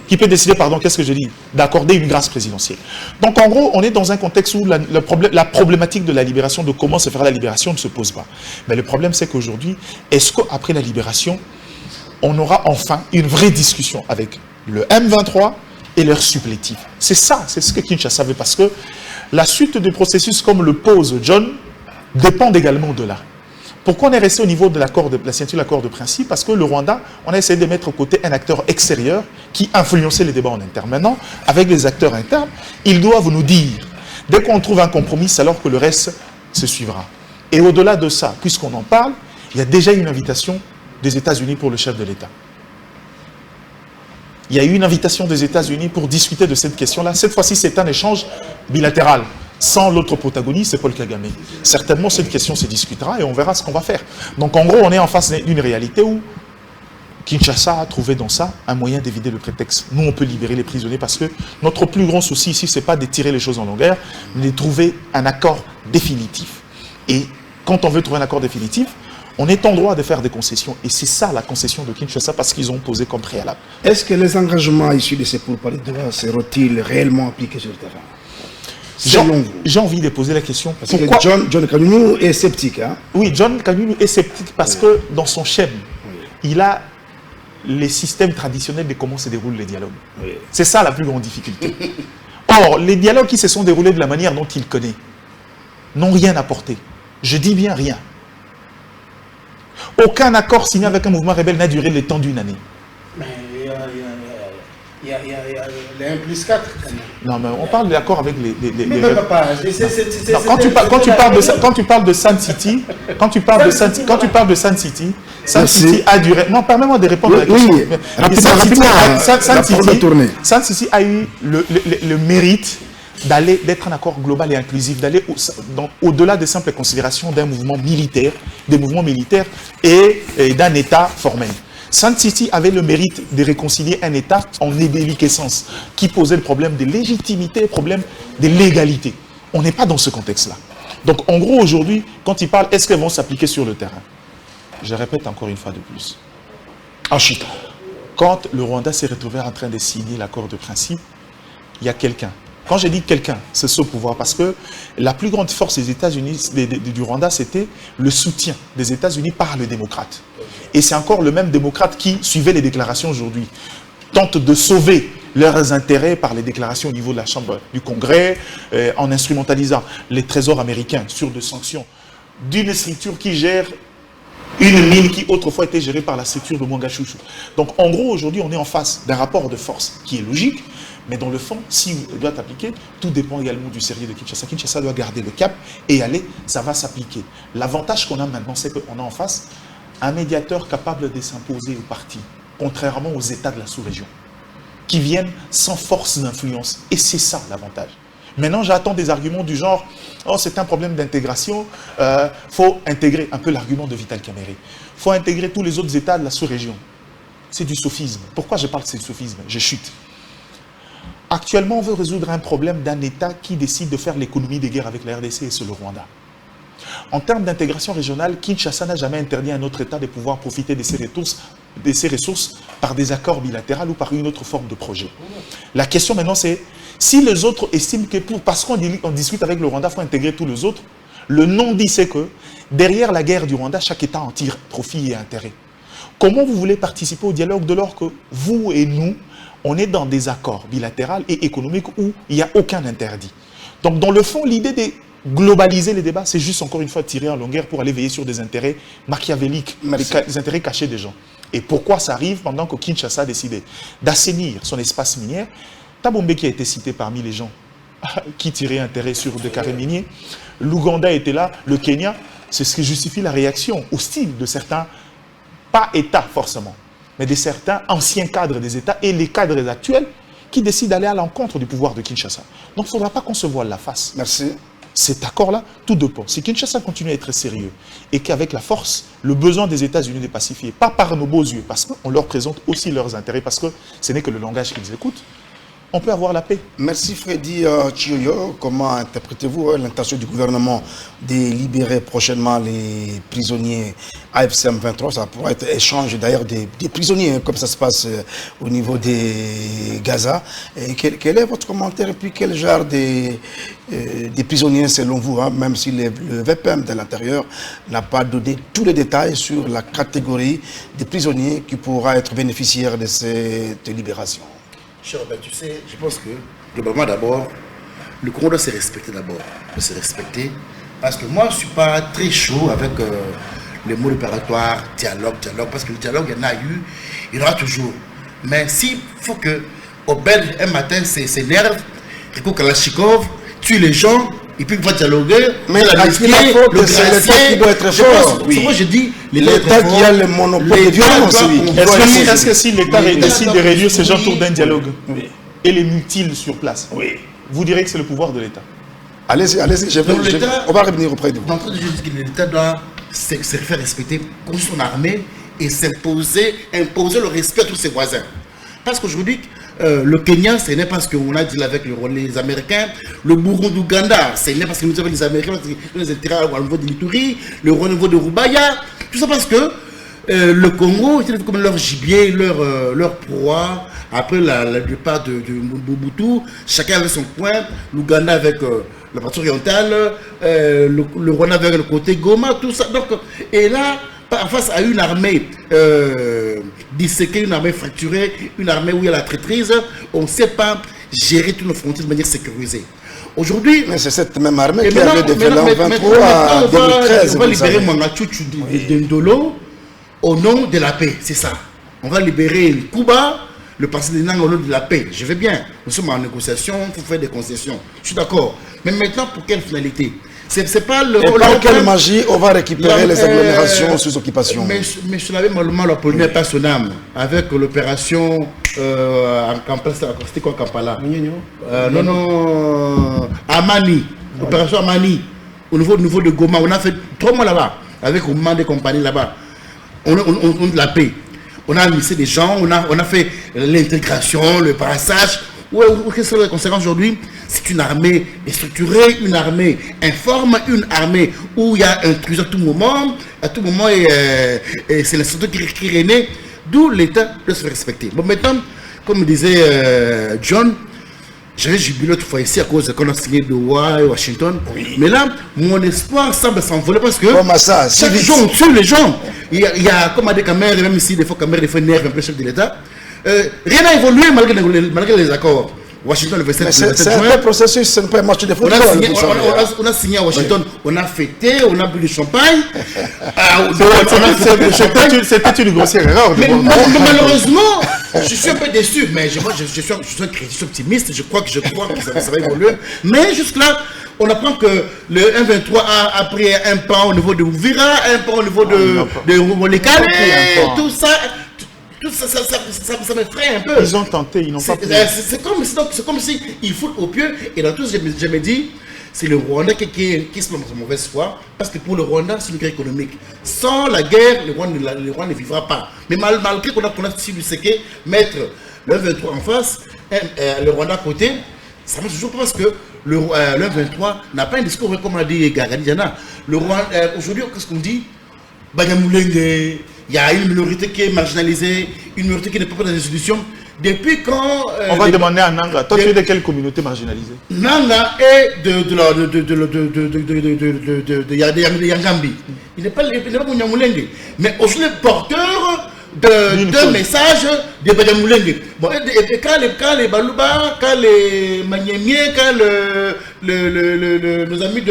Qui peut décider, qu'est-ce que je dis? D'accorder une grâce présidentielle. Donc en gros, on est dans un contexte où la problématique de la libération, de comment se faire la libération ne se pose pas. Mais le problème c'est qu'aujourd'hui, est-ce qu'après la libération, on aura enfin une vraie discussion avec le M23 et leurs supplétifs? C'est ça, c'est ce que Kinshasa veut, parce que la suite du processus, comme le pose John, dépend également de là. Pourquoi on est resté au niveau de la signature de l'accord de principe? Parce que le Rwanda, on a essayé de mettre au côté un acteur extérieur qui influençait les débats en interne. Maintenant, avec les acteurs internes, ils doivent nous dire, dès qu'on trouve un compromis, c'est alors que le reste se suivra. Et au-delà de ça, puisqu'on en parle, il y a déjà une invitation des États-Unis pour le chef de l'État. Il y a eu une invitation des États-Unis pour discuter de cette question-là. Cette fois-ci, c'est un échange bilatéral. Sans l'autre protagoniste, c'est Paul Kagame. Certainement, cette question se discutera et on verra ce qu'on va faire. Donc, en gros, on est en face d'une réalité où Kinshasa a trouvé dans ça un moyen d'éviter le prétexte. Nous, on peut libérer les prisonniers parce que notre plus grand souci ici, ce n'est pas de tirer les choses en longueur, mais de trouver un accord définitif. Et quand on veut trouver un accord définitif, on est en droit de faire des concessions. Et c'est ça la concession de Kinshasa parce qu'ils ont posé comme préalable. Est-ce que les engagements issus de ces pourparlers seront-ils réellement appliqués sur le terrain? J'ai envie de poser la question. Parce que John Kanyunu est sceptique. Hein? Oui, John Kanyunu est sceptique parce que dans son schème, il a les systèmes traditionnels de comment se déroulent les dialogues. Oui. C'est ça la plus grande difficulté. Or, les dialogues qui se sont déroulés de la manière dont il connaît n'ont rien apporté. Je dis bien rien. Aucun accord signé avec un mouvement rebelle n'a duré le temps d'une année. Mais il y a les 1 plus 4. Non, mais on parle d'accord avec les quand tu parles de Sun City, Sun City a duré. Non, permets-moi de répondre à la question. Sun City a eu le mérite d'être un accord global et inclusif, d'aller au-delà des simples considérations d'un mouvement militaire, des mouvements militaires et d'un État formel. Sun City avait le mérite de réconcilier un État en ébelliquescence qui posait le problème de légitimité, le problème de légalité. On n'est pas dans ce contexte-là. Donc en gros aujourd'hui, quand ils parlent, est-ce qu'elles vont s'appliquer sur le terrain? Je répète encore une fois de plus. Ensuite, quand le Rwanda s'est retrouvé en train de signer l'accord de principe, il y a quelqu'un. Quand je dis quelqu'un, c'est ce pouvoir, parce que la plus grande force des États-Unis, du Rwanda, c'était le soutien des États-Unis par les démocrates. Et c'est encore le même démocrate qui suivait les déclarations aujourd'hui, tente de sauver leurs intérêts par les déclarations au niveau de la Chambre du Congrès, en instrumentalisant les trésors américains sur des sanctions d'une structure qui gère une mine qui autrefois était gérée par la structure de Mwangashuchu. Donc en gros, aujourd'hui, on est en face d'un rapport de force qui est logique, mais dans le fond, si on doit appliquer, tout dépend également du sérieux de Kinshasa. Kinshasa doit garder le cap et aller, ça va s'appliquer. L'avantage qu'on a maintenant, c'est qu'on a en face un médiateur capable de s'imposer au parti, contrairement aux États de la sous-région, qui viennent sans force d'influence. Et c'est ça l'avantage. Maintenant, j'attends des arguments du genre « Oh, c'est un problème d'intégration, faut intégrer un peu l'argument de Vital Kamerhe. Faut intégrer tous les autres États de la sous-région. » C'est du sophisme. Pourquoi je parle de ce sophisme? Je chute. Actuellement, on veut résoudre un problème d'un État qui décide de faire l'économie des guerres avec la RDC et c'est le Rwanda. En termes d'intégration régionale, Kinshasa n'a jamais interdit à un autre État de pouvoir profiter de ses ressources par des accords bilatéraux ou par une autre forme de projet. La question maintenant, c'est si les autres estiment que parce qu'on discute avec le Rwanda, il faut intégrer tous les autres, le non-dit c'est que derrière la guerre du Rwanda, chaque État en tire profit et intérêt. Comment vous voulez participer au dialogue de lors que vous et nous, on est dans des accords bilatéraux et économiques où il n'y a aucun interdit? Donc dans le fond, l'idée de globaliser les débats, c'est juste encore une fois tirer en longueur pour aller veiller sur des intérêts machiavéliques, des intérêts cachés des gens. Et pourquoi ça arrive pendant que Kinshasa a décidé d'assainir son espace minier? Tabombe qui a été cité parmi les gens qui tiraient intérêt sur des carrés miniers. L'Ouganda était là, le Kenya, c'est ce qui justifie la réaction hostile de certains, pas États forcément, mais de certains anciens cadres des États et les cadres actuels qui décident d'aller à l'encontre du pouvoir de Kinshasa. Donc il ne faudra pas qu'on se voile la face. Merci. Cet accord-là, tout dépend. Si Kinshasa continue à être sérieux et qu'avec la force, le besoin des États-Unis de pacifier, pas par nos beaux yeux, parce qu'on leur présente aussi leurs intérêts, parce que ce n'est que le langage qu'ils écoutent, on peut avoir la paix. Merci Freddy Chioyo. Comment interprétez-vous l'intention du gouvernement de libérer prochainement les prisonniers AFCM 23? Ça pourrait être échange d'ailleurs des prisonniers, comme ça se passe au niveau des Gaza. Et quel est votre commentaire et puis quel genre des prisonniers selon vous, même si le VPM de l'intérieur n'a pas donné tous les détails sur la catégorie des prisonniers qui pourra être bénéficiaire de cette libération? Cher Robert, tu sais, je pense que, globalement d'abord, le Congo doit se respecter d'abord. Doit se respecter. Parce que moi, je ne suis pas très chaud avec les mots opératoires, dialogue, parce que le dialogue, il y en a eu, il y en aura toujours. Mais s'il faut que, au Belge, un matin, s'énerve, Rico Kalachnikov, tue les gens, et puis il va dialoguer, mais la faute, c'est l'État qui doit être fort. Oui. Moi, je dis, l'État qui a le monopole de violence. Est-ce que si l'État décide de réduire ces gens autour d'un dialogue et les mutile sur place, vous direz que c'est le pouvoir de l'État? Allez-y, on va revenir auprès de vous. En train de dire que l'État doit se faire respecter comme son armée et imposer le respect à tous ses voisins. Parce qu'aujourd'hui, le Kenya, ce n'est pas ce qu'on a dit avec les Américains. Le Burundi d'Ouganda, ce n'est pas ce que nous avons les Américains, les intérêts au niveau de l'Ituri, le niveau de Rubaya. Tout ça parce que le Congo, c'est comme leur gibier, leur proie. Après le départ de Mobutu, chacun avait son coin. L'Ouganda avec la partie orientale, le Rwanda avec le côté Goma, tout ça. Donc, et là, face à une armée disséquée, une armée fracturée, une armée où il y a la traîtrise, on ne sait pas gérer toutes nos frontières de manière sécurisée. Aujourd'hui, mais c'est cette même armée qui avait développé en 23 à 2013. On va libérer Mangachuchu de Ndolo au nom de la paix, c'est ça. On va libérer Kuba, le passé des Nang au nom de la paix. Je vais bien. Nous sommes en négociation, il faut faire des concessions. Je suis d'accord. Mais maintenant, pour quelle finalité? C'est pas le. Et par quelle magie on va récupérer les agglomérations sous occupation? Mais je l'avais malheureusement la Pologne pas son âme avec l'opération en place, c'était quoi Kampala? Non, Amani, opération Amani, au niveau de Goma, on a fait 3 mois là-bas avec Oman des compagnies là-bas. On a de la paix. On a admissé des gens, on a fait l'intégration, le brassage. Qu'est-ce que c'est la conséquence aujourd'hui? C'est une armée structurée, une armée informe, une armée où il y a intrusion à tout moment, et c'est l'institut qui régnait, d'où l'État doit se faire respecter. Bon, maintenant, comme disait John, j'avais jubilé l'autre fois ici à cause qu'on a signé de Washington. Oui. Mais là, mon espoir semble s'envoler parce que chaque jour on tue les gens. Il y a comme à des caméras, même ici, des fois caméras, des fois nerfs, un peu chef de l'État. Rien n'a évolué malgré les accords. Washington le 27 juin. C'est un processus, ce n'est pas un match de football. On a signé à Washington, oui. On a fêté, on a bu du champagne. C'était une grossière erreur. Mais malheureusement, je suis un peu déçu. Mais je suis optimiste, je crois que ça va évoluer. Mais jusque-là, on apprend que le 1-23 a pris un pas au niveau de Ouvira, un pas au niveau de Rubolekale, tout ça. Tout ça m'effraie un peu. Ils ont tenté, ils n'ont pas pu. C'est comme si il faut au pieu. Et dans tout ce que je me dis, c'est le Rwanda qui se met en mauvaise foi. Parce que pour le Rwanda, c'est une guerre économique. Sans la guerre, le Rwanda ne vivra pas. Mais malgré qu'on a su du séqué, mettre le 23 en face, le Rwanda à côté, ça marche toujours pas parce que le 23 n'a pas un discours comme l'a dit Gagadi Diana. Le Rwanda, aujourd'hui, qu'est-ce qu'on dit? Banyamulenge. Il y a une minorité qui est marginalisée, une minorité qui n'est pas dans les institutions. Depuis quand... on va demander à Nanga, toi tu es de quelle communauté marginalisée? Nanga est de Yangambi. Il n'est pas Munyamulenge. Mais aussi le porteur d'un message de Banyamulenge. Bon, et quand les Baluba, quand les Manyemie, quand nos amis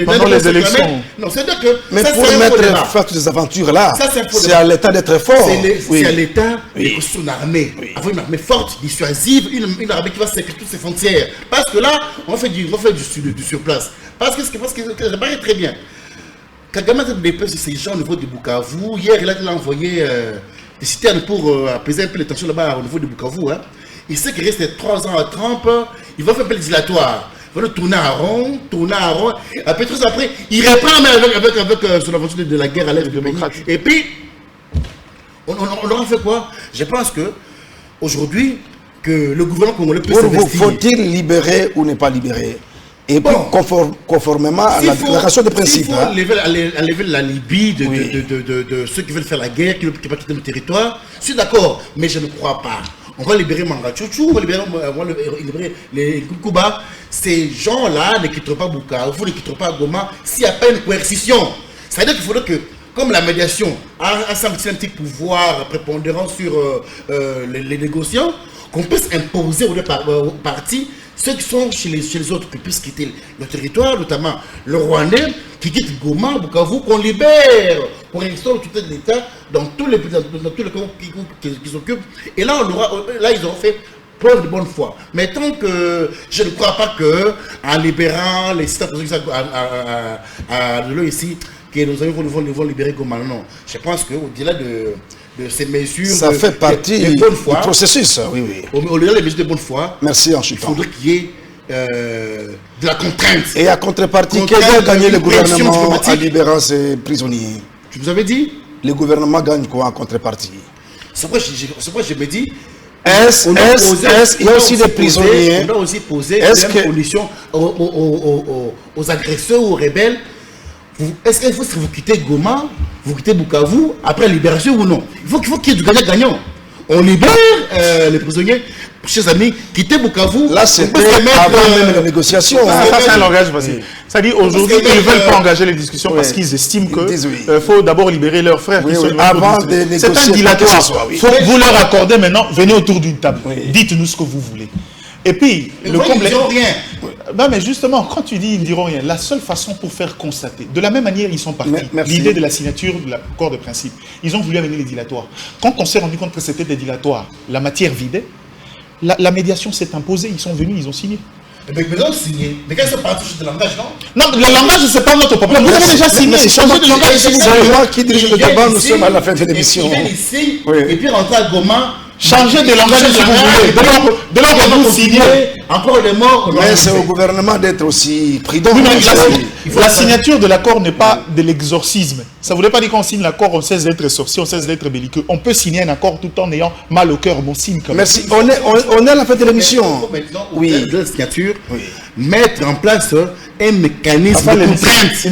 pendant les élections. Non, c'est-à-dire que... Mais pour mettre fin à toutes ces aventures-là, c'est à l'État d'être fort. C'est à l'État de construire une armée. Avoir une armée forte, dissuasive, une armée qui va sécuriser toutes ses frontières. Parce que là, on fait du surplace. Parce que ça paraît très bien. Kagame a déplacé ces gens au niveau de Bukavu. Hier, il a envoyé des citernes pour apaiser un peu les tensions là-bas au niveau de Bukavu. Hein. Il sait qu'il reste 3 ans à Trump. Il va faire un peu le dilatoire. Il va le tourner à rond. Après, 3 ans après, il reprend avec son aventure de la guerre à l'est du pays. Et puis, on aura fait quoi? Je pense que aujourd'hui, que le gouvernement congolais peut s'investir. Faut-il libérer ou ne pas libérer? Et bon, conformément à la déclaration de principe. Il faut enlever la Libye de ceux qui veulent faire la guerre, qui ne veulent pas quitter le territoire. Je suis d'accord, mais je ne crois pas. On va libérer Mangachuchu, on va libérer les Kukuba. Ces gens-là ne quitteront pas Bukavu, ne quitteront pas Goma s'il n'y a pas une coercition. C'est-à-dire qu'il faudrait que, comme la médiation a un petit pouvoir prépondérant sur les négociants, qu'on puisse imposer aux partis ceux qui sont chez les autres, qui puissent quitter le territoire, notamment le Rwandais, qui quitte Goma, Bukavu, qu'on libère, qu'on restaure tout l'État dans tous les camps qui s'occupent. Et là, ils auront fait preuve de bonne foi. Mais tant que je ne crois pas qu'en libérant les systèmes à l'eau ici, que nos amis vont libérer Goma, non. Je pense qu'au-delà de ces mesures, ça fait partie du processus, oui. Au-delà des mesures de bonne foi, merci, il faudrait qu'il y ait de la contrainte. Et à contrepartie, quel va gagner le gouvernement en libérant ces prisonniers? Tu vous avais dit? Le gouvernement gagne quoi en contrepartie? C'est pourquoi je me dis... il y a aussi des prisonniers. On doit aussi poser des conditions aux agresseurs, aux rebelles. est-ce qu'il faut que vous quittez Goma, vous quittez Bukavu, après libération ou non? Il faut qu'il y ait du gagnant-gagnant. On libère les prisonniers. Chers amis, quittez Bukavu. Là, c'était avant même la négociation. Ça, c'est un langage facile. C'est-à-dire, aujourd'hui, ils ne veulent pas engager les discussions parce qu'ils estiment qu'il faut d'abord libérer leurs frères. Avant de négocier. C'est un dilatoire. Vous leur accordez maintenant, venez autour d'une table. Dites-nous ce que vous voulez. Et puis, le comble. Ils ne diront rien. Ben, mais justement, quand tu dis ils ne diront rien, la seule façon pour faire constater, de la même manière, ils sont partis. L'idée de la signature de l'accord de principe, ils ont voulu amener les dilatoires. Quand on s'est rendu compte que c'était des dilatoires, la matière vidée, la médiation s'est imposée, ils sont venus, ils ont signé. Mais ils ont signé. Mais quand ils sont partis sur le langage, non? Non, le langage, ce n'est pas notre problème. Vous avez déjà signé. Changez de langage. C'est moi qui dirige le débat, nous sommes à la fin de l'émission. Ils viennent ici, et puis rentrer à Goma. Changez de langage si vous voulez. De là que vous signez. Encore les morts. Mais c'est au gouvernement d'être aussi prudent. La signature de l'accord n'est pas de l'exorcisme. Ça ne voulait pas dire qu'on signe l'accord, on cesse d'être sorcier, on cesse d'être belliqueux. On peut signer un accord tout en ayant mal au cœur. Bon signe quand même. Merci. On est à la fin de l'émission. Maintenant, de la signature, mettre en place un mécanisme de contrainte.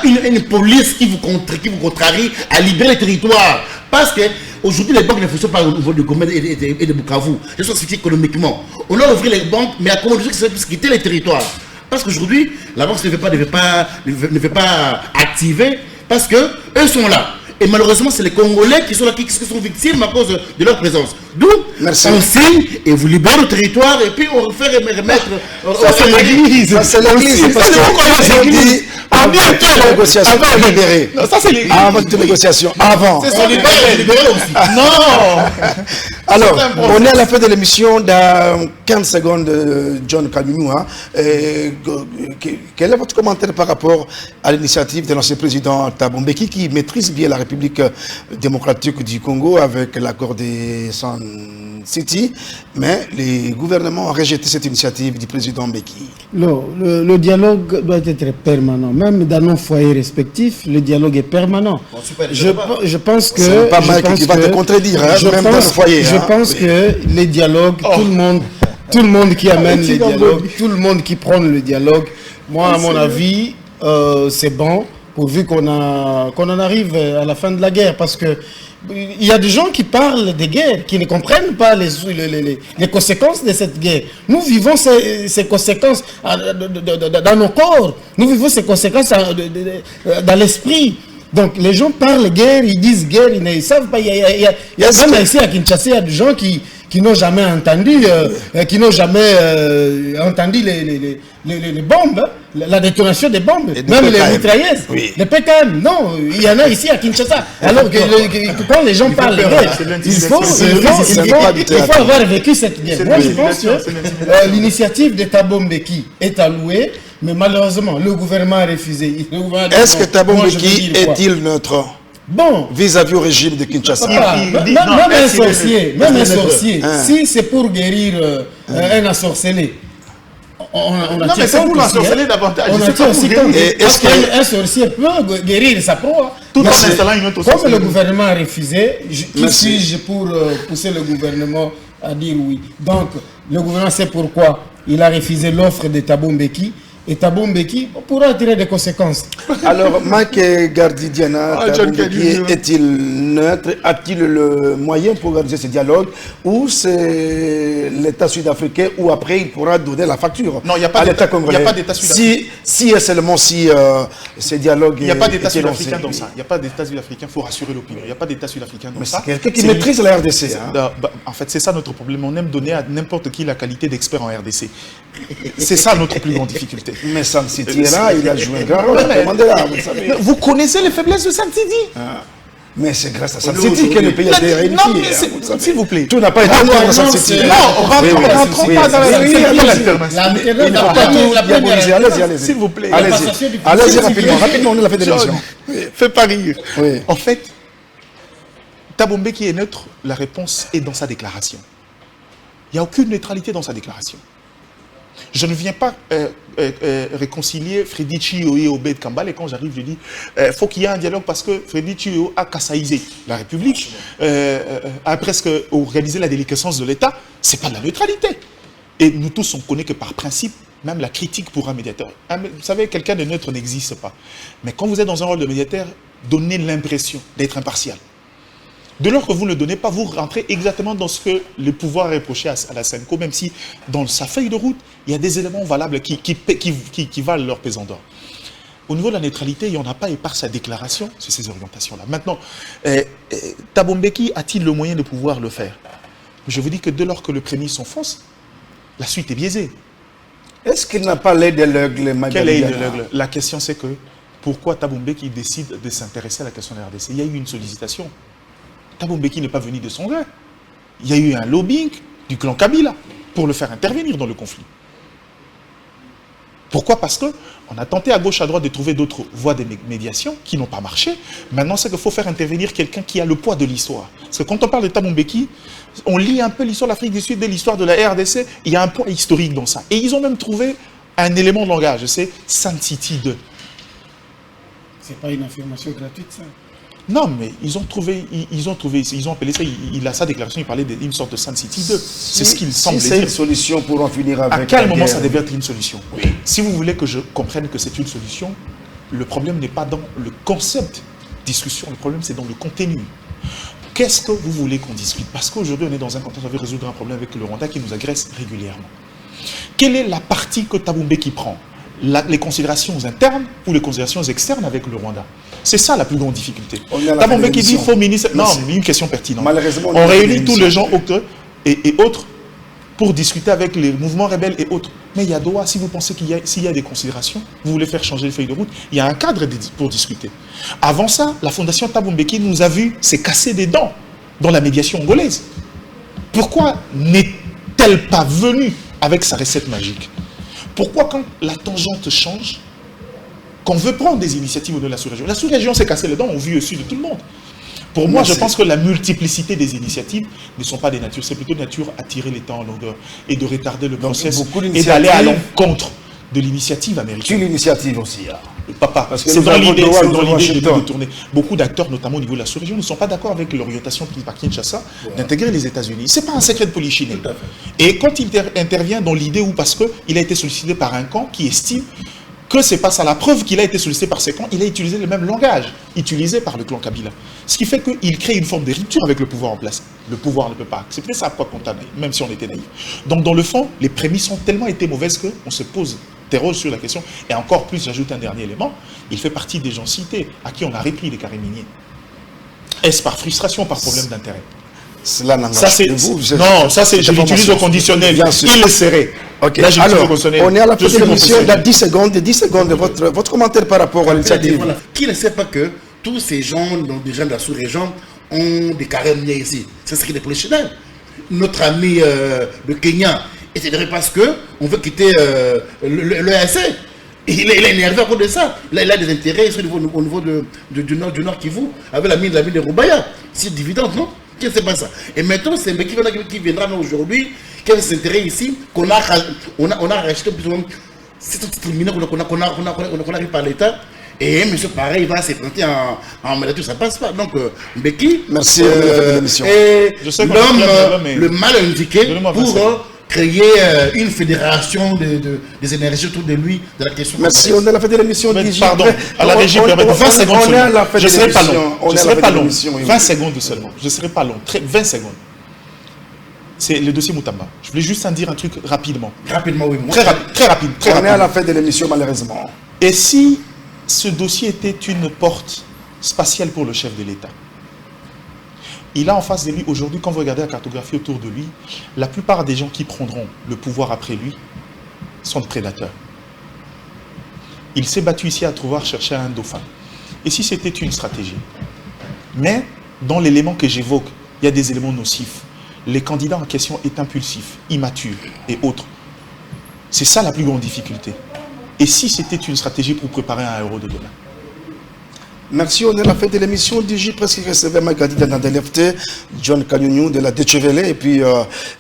Une police qui vous contrarie à libérer les territoires. Parce que aujourd'hui, les banques ne fonctionnent pas au niveau de Goma et de Bukavu. Elles sont situées économiquement. On doit ouvrir les banques, mais à comment dire que quitter les territoires. Parce qu'aujourd'hui, la banque ne veut pas activer parce qu'eux sont là. Et malheureusement, c'est les Congolais qui sont là, qui sont victimes à cause de leur présence. D'où on signe et vous libérez le territoire et puis on fait remettre. Ça, c'est l'église. Ça, c'est l'église. Parce qu'on dit avant toute négociation, libérer. Ça, c'est l'église. Avant toute négociation. Avant. C'est ça, libérer aussi. Non. Alors, on est à la fin de l'émission. Dans 15 secondes, John Kamimou. Quel est votre commentaire par rapport à l'initiative de l'ancien président Thabo Mbeki qui maîtrise bien la République démocratique du Congo avec l'accord de Sun City, mais les gouvernements ont rejeté cette initiative du président Mbeki. Le dialogue doit être permanent. Même dans nos foyers respectifs, le dialogue est permanent. Je pense que... C'est pas Mike qui va te contredire, même dans le foyer. Je pense que les dialogues, tout le monde qui amène les dialogues, tout le monde qui prône le dialogue, moi, à mon avis, c'est bon, pourvu qu'on en arrive à la fin de la guerre. Parce que il y a des gens qui parlent de guerre, qui ne comprennent pas les conséquences de cette guerre. Nous vivons ces conséquences dans nos corps. Nous vivons ces conséquences dans l'esprit. Donc les gens parlent guerre, ils disent guerre, ils ne savent pas. Il y a même ici à Kinshasa, il y a des gens qui n'ont jamais entendu, entendu les bombes, la détonation des bombes, même les mitrailleuses, les PKM. Non, il y en a ici à Kinshasa. Alors que quand les gens parlent de guerre, il faut avoir vécu cette guerre. Moi, je pense que l'initiative de Thabo Mbeki est allouée, mais malheureusement, le gouvernement a refusé. Est-ce que Thabo Mbeki est-il neutre? Bon, vis-à-vis au régime de Kinshasa. Même un sorcier, si c'est pour guérir un assorcelé, on a mais c'est pour l'ensorceler davantage. On a aussi est-ce qu'un sorcier peut guérir sa proie tout en installant une autre sorcellerie. Comme le gouvernement a refusé, qui suis-je pour pousser le gouvernement à dire oui? Donc, le gouvernement sait pourquoi il a refusé l'offre de Thabo Mbeki. Et Thabo Mbeki pourra tirer des conséquences. Alors, Mike Gardidiana, Thabo Mbeki est-il neutre? A-t-il le moyen pour organiser ce dialogue? Ou c'est l'État sud-africain où après il pourra donner la facture? Non, il n'y a pas d'État congolais. Il n'y a pas d'État sud-africain. Si et seulement si ce dialogue. Il n'y a pas d'État sud-africain dans ça. Il n'y a pas d'État sud-africain, il faut rassurer l'opinion. Il n'y a pas d'État sud-africain dans ça. C'est quelqu'un qui maîtrise la RDC. En fait, c'est ça notre problème. On aime donner à n'importe qui la qualité d'expert en RDC. C'est ça notre plus grande difficulté. Mais Sun City est là, il a joué un grand rôle. Vous connaissez les faiblesses de Sun City? Mais c'est grâce à Sun City que le pays a été réunifié. Non, s'il vous plaît. Tout n'a pas été dans Sun City. Non, on ne rentre pas dans allez-y. S'il vous plaît. Allez-y rapidement, on est à la fin de l'émission. Fais pas rire. En fait, Thabo Mbeki est neutre, la réponse est dans sa déclaration. Il n'y a aucune neutralité dans sa déclaration. Je ne viens pas réconcilier Freddy Chio et Obed Kambale. Et quand j'arrive, je dis faut qu'il y ait un dialogue parce que Freddy Chio a kassaïsé la République, a presque organisé la déliquescence de l'État. Ce n'est pas de la neutralité. Et nous tous, on connaît que par principe, même la critique pour un médiateur. Vous savez, quelqu'un de neutre n'existe pas. Mais quand vous êtes dans un rôle de médiateur, donnez l'impression d'être impartial. De lors que vous ne le donnez pas, vous rentrez exactement dans ce que le pouvoir reprochait à la Senco, même si dans sa feuille de route, il y a des éléments valables qui valent leur pesant d'or. Au niveau de la neutralité, il n'y en a pas, et par sa déclaration sur ces orientations-là. Maintenant, Thabo Mbeki a-t-il le moyen de pouvoir le faire? Je vous dis que dès lors que le prémisse s'enfonce, la suite est biaisée. Est-ce qu'il n'a pas l'œil de l'aigle? Quel est l'aigle? La question, c'est que pourquoi Thabo Mbeki décide de s'intéresser à la question de la RDC? Il y a eu une sollicitation. Thabo Mbeki n'est pas venu de son gré. Il y a eu un lobbying du clan Kabila pour le faire intervenir dans le conflit. Pourquoi? Parce qu'on a tenté à gauche, à droite de trouver d'autres voies de médiation qui n'ont pas marché. Maintenant, c'est qu'il faut faire intervenir quelqu'un qui a le poids de l'histoire. Parce que quand on parle de Thabo Mbeki, on lit un peu l'histoire de l'Afrique du Sud, de l'histoire de la RDC, il y a un poids historique dans ça. Et ils ont même trouvé un élément de langage, c'est Sun City 2. C'est pas une affirmation gratuite, ça. Non, mais ils ont appelé ça, sa déclaration, il parlait d'une sorte de Sun City 2. C'est ce qu'il semble dire. C'est une solution pour en finir avec. À quel moment ça devait être une solution? Oui. Si vous voulez que je comprenne que c'est une solution, le problème n'est pas dans le concept discussion, le problème c'est dans le contenu. Qu'est-ce que vous voulez qu'on discute? Parce qu'aujourd'hui, on est dans un contexte où on veut résoudre un problème avec le Rwanda qui nous agresse régulièrement. Quelle est la partie que Thabo Mbeki prend? Les considérations internes ou les considérations externes avec le Rwanda? C'est ça la plus grande difficulté. Thabo Mbeki dit faux ministre. Non, mais une question pertinente. Malheureusement, on réunit tous les gens et autres pour discuter avec les mouvements rebelles et autres. Mais il y a Doha, si vous pensez s'il y a des considérations, vous voulez faire changer les feuilles de route, il y a un cadre pour discuter. Avant ça, la fondation Thabo Mbeki nous a vu se casser des dents dans la médiation angolaise. Pourquoi n'est-elle pas venue avec sa recette magique? Pourquoi quand la tangente change, qu'on veut prendre des initiatives au niveau de la sous-région s'est cassée les dents, on vit au sud de tout le monde. Pour moi, je pense que la multiplicité des initiatives ne sont pas des natures, c'est plutôt de nature à tirer les temps en longueur et de retarder le process et d'aller à l'encontre de l'initiative américaine. C'est l'initiative aussi. Hein. Papa, c'est dans l'idée de tourner. Beaucoup d'acteurs, notamment au niveau de la sous-région, ne sont pas d'accord avec l'orientation prise par Kinshasa d'intégrer les États-Unis. Ce n'est pas un secret de polichinelle. Et quand il intervient dans l'idée où, parce qu'il a été sollicité par un camp qui estime que c'est pas ça. La preuve qu'il a été sollicité par ces camps, il a utilisé le même langage utilisé par le clan Kabila. Ce qui fait qu'il crée une forme de rupture avec le pouvoir en place. Le pouvoir ne peut pas accepter ça, quoi qu'on t'en même si on était naïf. Donc dans le fond, les prémices ont tellement été mauvaises qu'on se pose des rôles sur la question. Et encore plus, j'ajoute un dernier élément, il fait partie des gens cités à qui on a repris les carrés miniers. Est-ce par frustration ou par problème d'intérêt? Cela n'engage que vous. Non, ça c'est, je l'utilise au conditionnel. Il le serait. Ok. Là, alors, on est à la fin de l'émission. Il y a 10 secondes, votre commentaire par rapport à l'initiative. Voilà. Qui ne sait pas que tous ces gens, donc des gens de la sous-région, ont des carrés miniers ici? C'est ce qui est polichinelle. Notre ami le Kenya est énervé parce qu'on veut quitter l'EAC. Il est énervé à cause de ça. Là, il a des intérêts au niveau du Nord Kivu, avec la mine de Rubaya. C'est dividende, non? Qui ne sait pas ça? Et maintenant, c'est Mbeki qui viendra aujourd'hui, qui a des intérêts ici, qu'on a racheté plus ou moins. C'est un titre minier qu'on a eu par l'État. Et monsieur pareil, il va se planter en mandature, ça ne passe pas. Donc, Mbeki, merci est l'homme le mal indiqué pour créer une fédération des énergies autour de lui, de la question. Merci, on est à la fin de l'émission. Pardon, à la régie, 20 secondes seulement. Je ne serai pas long. Je ne serai pas long. 20 secondes seulement. Je ne serai pas long. 20 secondes. C'est le dossier Moutamba. Je voulais juste en dire un truc rapidement. Rapidement, oui. Très rapide. On est à la fin de l'émission, malheureusement. Et si ce dossier était une porte spatiale pour le chef de l'État? Il a en face de lui, aujourd'hui, quand vous regardez la cartographie autour de lui, la plupart des gens qui prendront le pouvoir après lui sont des prédateurs. Il s'est battu ici à chercher un dauphin. Et si c'était une stratégie? Mais, dans l'élément que j'évoque, il y a des éléments nocifs. Les candidats en question est impulsif, immature et autres. C'est ça la plus grande difficulté. Et si c'était une stratégie pour préparer un héros de demain? Merci, on est à la fin de l'émission. DJ presque recevait Magadi Dandelefte, John Kanyonyo de la Dechevele et puis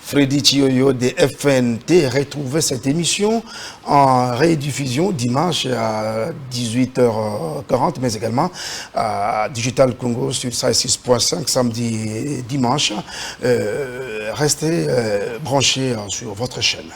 Freddy Chioyo de FNT. Retrouvez cette émission en rediffusion dimanche à 18h40, mais également à Digital Congo sur 6.5 samedi et dimanche. Restez branchés sur votre chaîne.